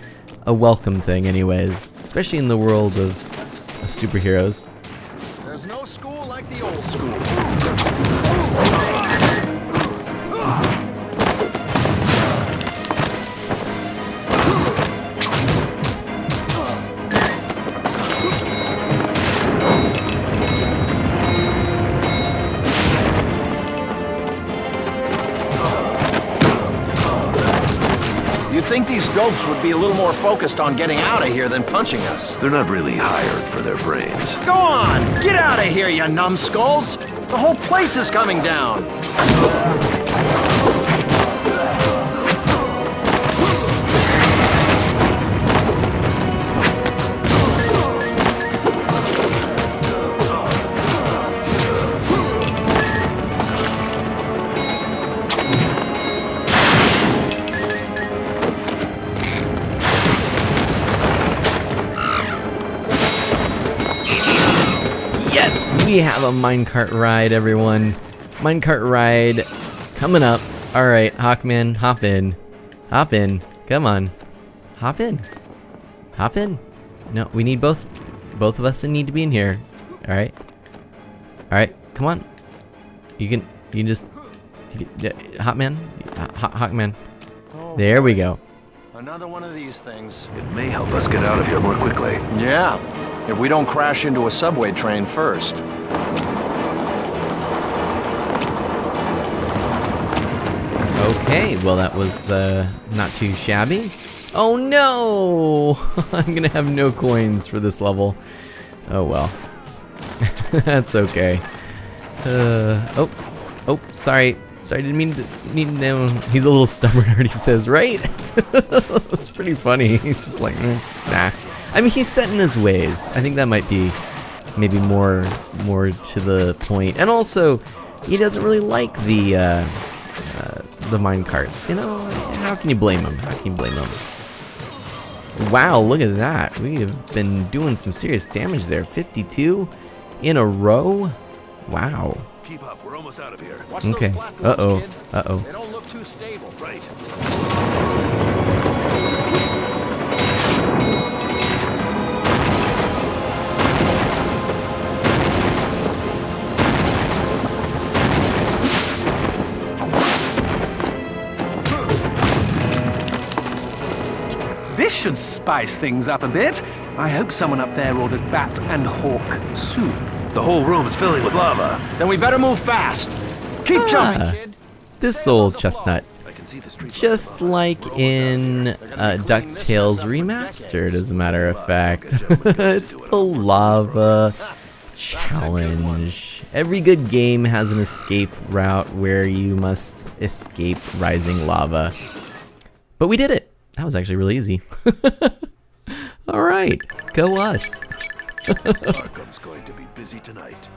a welcome thing anyways, especially in the world of superheroes.
There's no school like the old school. these dopes would be a little more focused on getting out of here than punching us.
They're not really hired for their brains.
Go on! Get out of here, you numbskulls! The whole place is coming down!
We have a minecart ride, everyone. Minecart ride coming up. All right, Hawkman, hop in. Hop in. Come on. Hop in. Hop in. No, we need both of us need to be in here. All right. All right, come on. You can Hawkman. Hawkman. There we go.
Another one of these things.
It may help us get out of here more quickly.
Yeah, if we don't crash into a subway train first.
Okay, well that was not too shabby. Oh no! I'm gonna have no coins for this level. Oh well. That's okay. Oh, sorry. Sorry, didn't mean to know. He's a little stubborn, already says, right? That's pretty funny. He's just like, nah. I mean, he's set in his ways. I think that might be maybe more to the point. And also, he doesn't really like the mine carts. You know, how can you blame him? How can you blame him? Wow, look at that. We have been doing some serious damage there. 52 in a row. Wow.
Keep up, we're almost out of here.
Watch
Okay.
those platforms, kid.
Uh-oh.
They don't look too stable.
Right.
This should spice things up a bit. I hope someone up there ordered bat and hawk soup.
The whole room is filling with lava.
Then we better move fast. Keep jumping, kid.
This old chestnut.
I can see the street.
Just like in DuckTales Remastered, as a matter of fact. It's the lava challenge. Every good game has an escape route where you must escape rising lava. But we did it. That was actually really easy. Alright, go us.
Arkham's going to be busy tonight.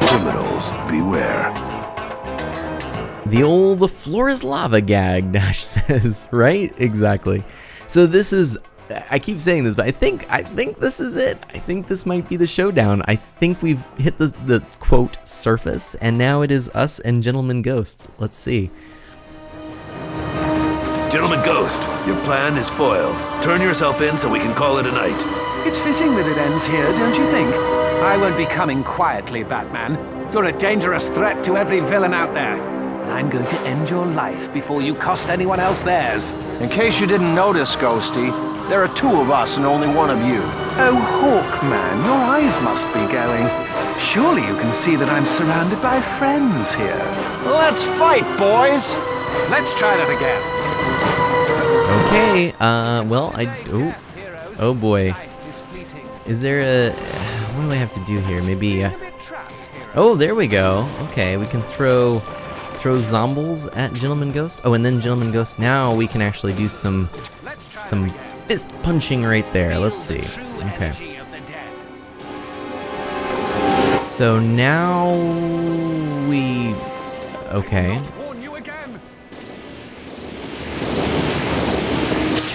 Criminals, beware.
The floor is lava gag, Dash says, right? Exactly. So this is, I keep saying this, but I think this is it. I think this might be the showdown. I think we've hit the quote surface, and now it is us and Gentleman Ghost. Let's see.
Gentleman Ghost, your plan is foiled. Turn yourself in so we can call it a night.
It's fitting that it ends here, don't you think? I won't be coming quietly, Batman. You're a dangerous threat to every villain out there. And I'm going to end your life before you cost anyone else theirs.
In case you didn't notice, Ghosty, there are two of us and only one of you.
Oh, Hawkman, your eyes must be going. Surely you can see that I'm surrounded by friends here.
Let's fight, boys!
Let's try that again.
Okay, well, oh boy. Is there a, what do I have to do here? Maybe, oh, there we go. Okay, we can throw zombies at Gentleman Ghost. Oh, and then Gentleman Ghost, now we can actually do some fist punching right there. Let's see. Okay. So now we, okay.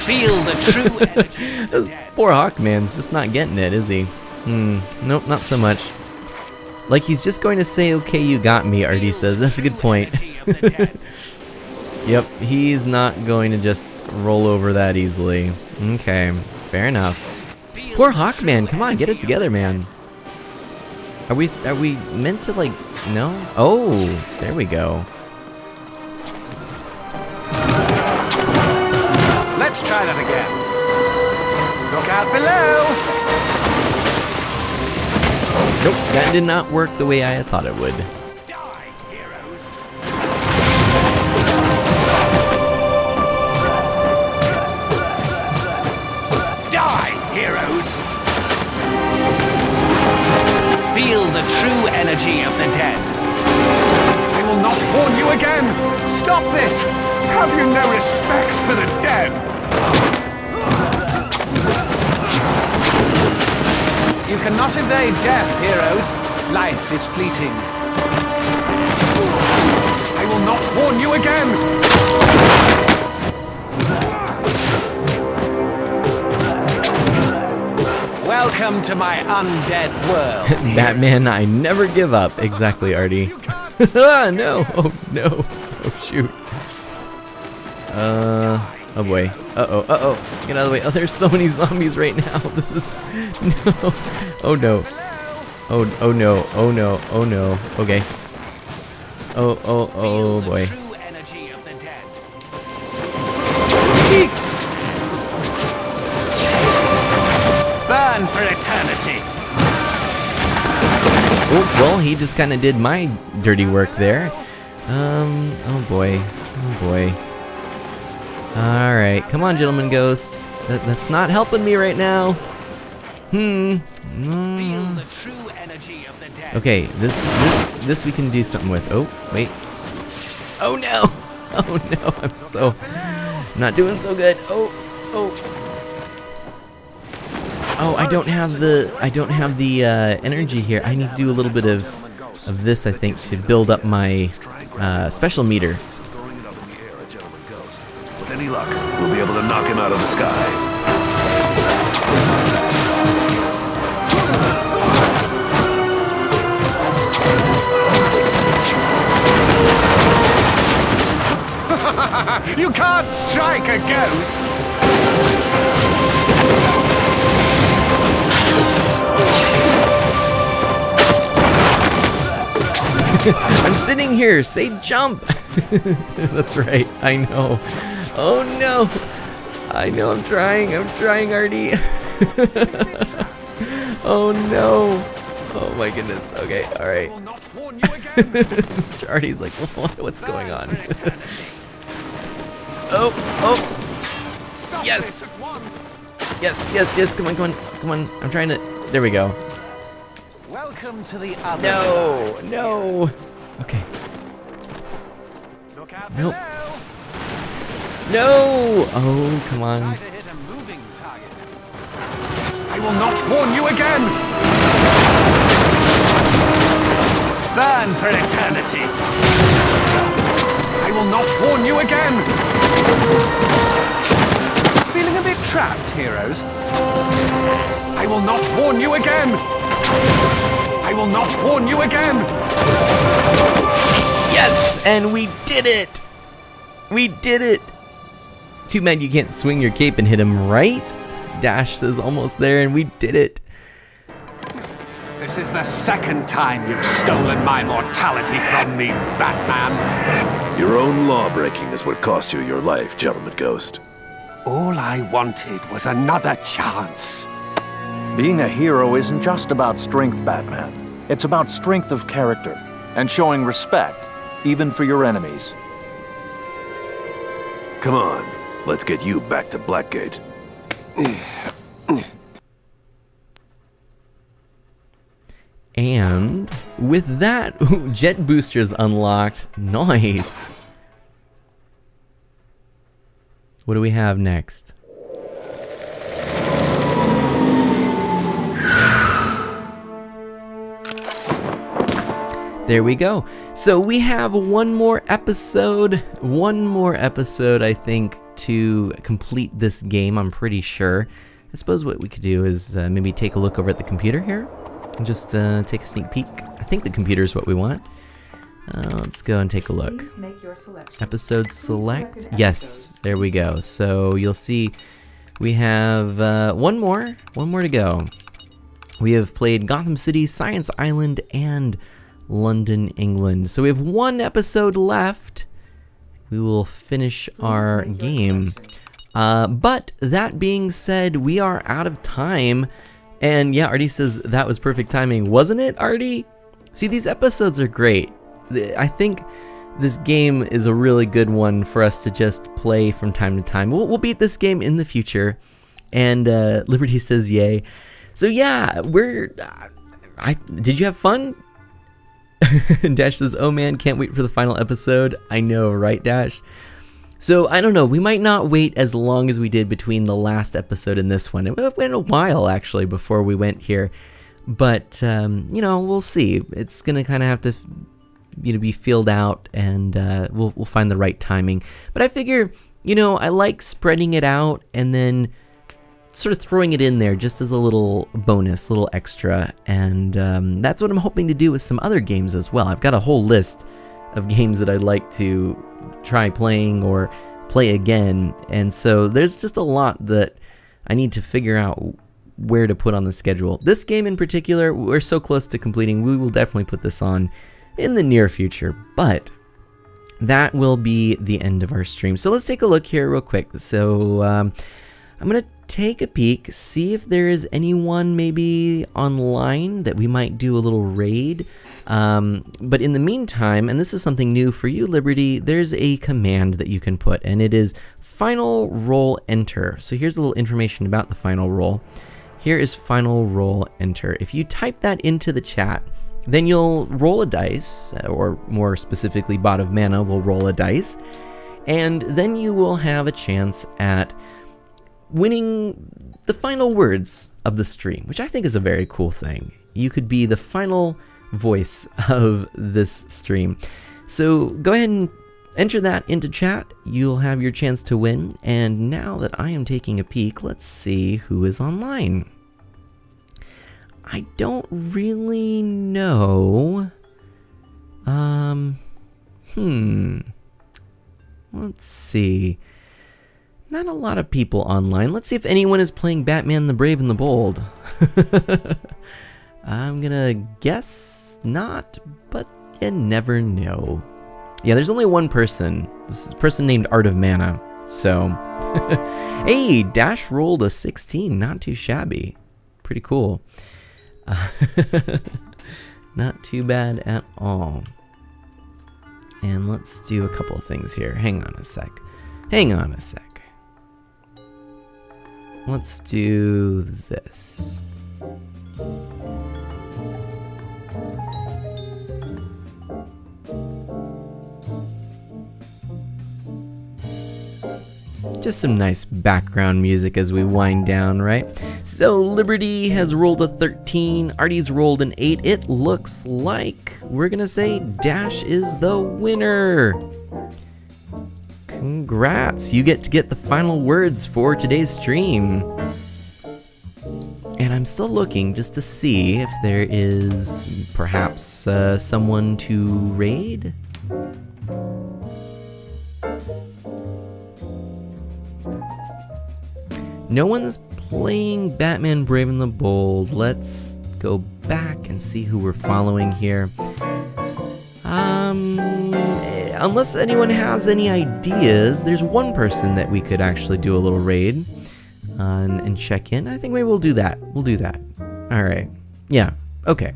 Feel the true energy.
This poor Hawkman's just not getting it, is he? Nope, not so much. Like he's just going to say, okay, you got me, RD says. That's a good point. Yep, he's not going to just roll over that easily. Okay, fair enough. Poor Hawkman, come on, get it together, man. Are we meant to, like, no? Oh, there we go.
Let's try that again. Look out below!
Nope, that did not work the way I had thought it would.
Die, heroes. Have you no respect for the dead? You cannot evade death, heroes. Life is fleeting. I will not warn you again! Welcome to my undead world.
Batman, I never give up. Exactly, Artie. No. Oh, no. Oh, shoot. Oh boy. Uh-oh. Get out of the way. Oh, there's so many zombies right now. This is... No. Oh, no. Oh no. Oh, no. Oh, no. Okay. Oh, boy.
Burn for eternity.
Oh, well, he just kind of did my dirty work there. Oh boy. Alright, come on, Gentleman Ghost. That's not helping me right now. Okay, this we can do something with. Oh, wait. Oh no! Oh no, I'm not doing so good. Oh. Oh, I don't have the energy here. I need to do a little bit of this, I think, to build up my special meter.
With any luck, we'll be able to knock him out of the sky.
You can't strike a ghost!
I'm sitting here. Say jump. That's right. I know. Oh no. I know. I'm trying, Artie. Oh no. Oh my goodness. Okay. All right. Mr. Artie's like, what's going on? Oh. Yes. Yes. Come on. I'm trying to. There we go.
Welcome to the other side.
No. Okay.
Look out
Nope.
below.
No. Oh, come on.
Try to hit a moving target. I will not warn you again. Burn for eternity. I will not warn you again. Feeling a bit trapped, heroes? I will not warn you again. I will not warn you again!
Yes! And we did it! We did it! Too bad you can't swing your cape and hit him, right? Dash says almost there, and we did it.
This is the second time you've stolen my mortality from me, Batman.
Your own law-breaking is what cost you your life, Gentleman Ghost.
All I wanted was another chance.
Being a hero isn't just about strength, Batman. It's about strength of character and showing respect, even for your enemies.
Come on, let's get you back to Blackgate.
And with that, jet boosters unlocked. Nice. What do we have next? There we go. So we have one more episode, I think, to complete this game, I'm pretty sure. I suppose what we could do is maybe take a look over at the computer here and just take a sneak peek. I think the computer is what we want. Let's go and take a look. Episode select. Yes, there we go. So you'll see we have one more to go. We have played Gotham City, Science Island, and London, England. So we have one episode left. We will finish our game. But that being said, we are out of time. And yeah, Artie says that was perfect timing. Wasn't it, Artie? See, these episodes are great. I think this game is a really good one for us to just play from time to time. We'll beat this game in the future. And Liberty says yay. So yeah, did you have fun? Dash says, oh man, can't wait for the final episode. I know, right, Dash? So I don't know, we might not wait as long as we did between the last episode and this one. It went a while actually before we went here, but you know, we'll see. It's gonna kind of have to, you know, be filled out, and we'll find the right timing. But I figure, you know, I like spreading it out and then sort of throwing it in there just as a little bonus, little extra, and that's what I'm hoping to do with some other games as well. I've got a whole list of games that I'd like to try playing or play again, and so there's just a lot that I need to figure out where to put on the schedule. This game in particular, we're so close to completing, we will definitely put this on in the near future, but that will be the end of our stream. So let's take a look here real quick. So I'm gonna take a peek, see if there is anyone maybe online that we might do a little raid. But in the meantime, and this is something new for you, Liberty, there's a command that you can put, and it is final roll enter. So here's a little information about the final roll. Here is final roll enter. If you type that into the chat, then you'll roll a dice, or more specifically, Bot of Mana will roll a dice, and then you will have a chance at winning the final words of the stream, which I think is a very cool thing. You could be the final voice of this stream. So go ahead and enter that into chat. You'll have your chance to win. And now that I am taking a peek, let's see who is online. I don't really know. Let's see. Not a lot of people online. Let's see if anyone is playing Batman the Brave and the Bold. I'm gonna guess not, but you never know. Yeah, there's only one person. This is a person named Art of Mana. So, hey, Dash rolled a 16. Not too shabby. Pretty cool. Not too bad at all. And let's do a couple of things here. Hang on a sec. Let's do this. Just some nice background music as we wind down, right? So Liberty has rolled a 13, Artie's rolled an 8. It looks like we're gonna say Dash is the winner. Congrats, you get to get the final words for today's stream. And I'm still looking just to see if there is perhaps someone to raid. No one's playing Batman Brave and the Bold. Let's go back and see who we're following here. Unless anyone has any ideas, there's one person that we could actually do a little raid and check in. I think maybe we'll do that. We'll do that. All right. Yeah. Okay.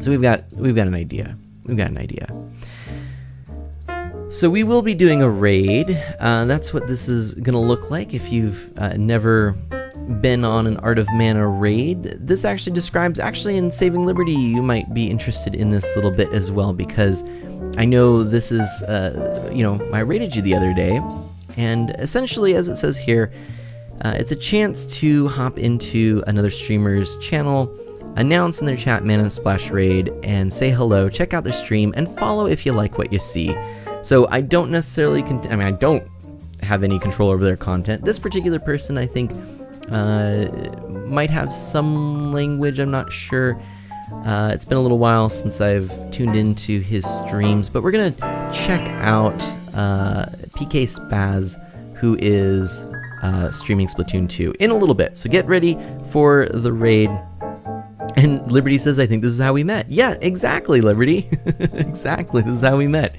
So we've got an idea. So we will be doing a raid. That's what this is gonna look like if you've never been on an Art of Mana raid. This actually describes, in Saving Liberty, you might be interested in this little bit as well, because I know this is, I raided you the other day, and essentially, as it says here, it's a chance to hop into another streamer's channel, announce in their chat Mana Splash raid, and say hello, check out their stream, and follow if you like what you see. So I don't necessarily, I don't have any control over their content. This particular person, I think, might have some language, I'm not sure. It's been a little while since I've tuned into his streams, but we're gonna check out PK Spaz, who is streaming Splatoon 2 in a little bit. So get ready for the raid. And Liberty says, I think this is how we met. Yeah, exactly, Liberty. Exactly, this is how we met.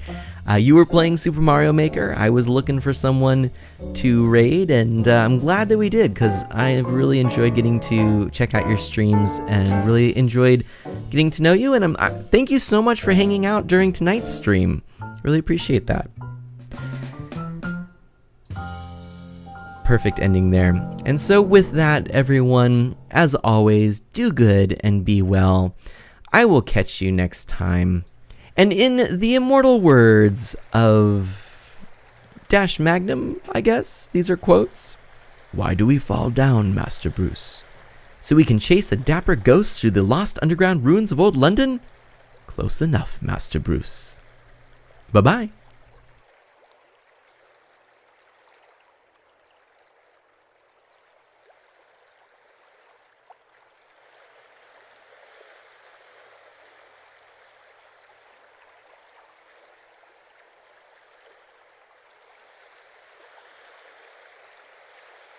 You were playing Super Mario Maker. I was looking for someone to raid, and I'm glad that we did, because I really enjoyed getting to check out your streams and really enjoyed getting to know you. And thank you so much for hanging out during tonight's stream. Really appreciate that. Perfect ending there. And so with that, everyone, as always, do good and be well. I will catch you next time. And in the immortal words of dash magnum, I guess. These are quotes. Why do we fall down, Master Bruce? So we can chase a dapper ghost through the lost underground ruins of old London? Close enough, Master Bruce. Bye-bye.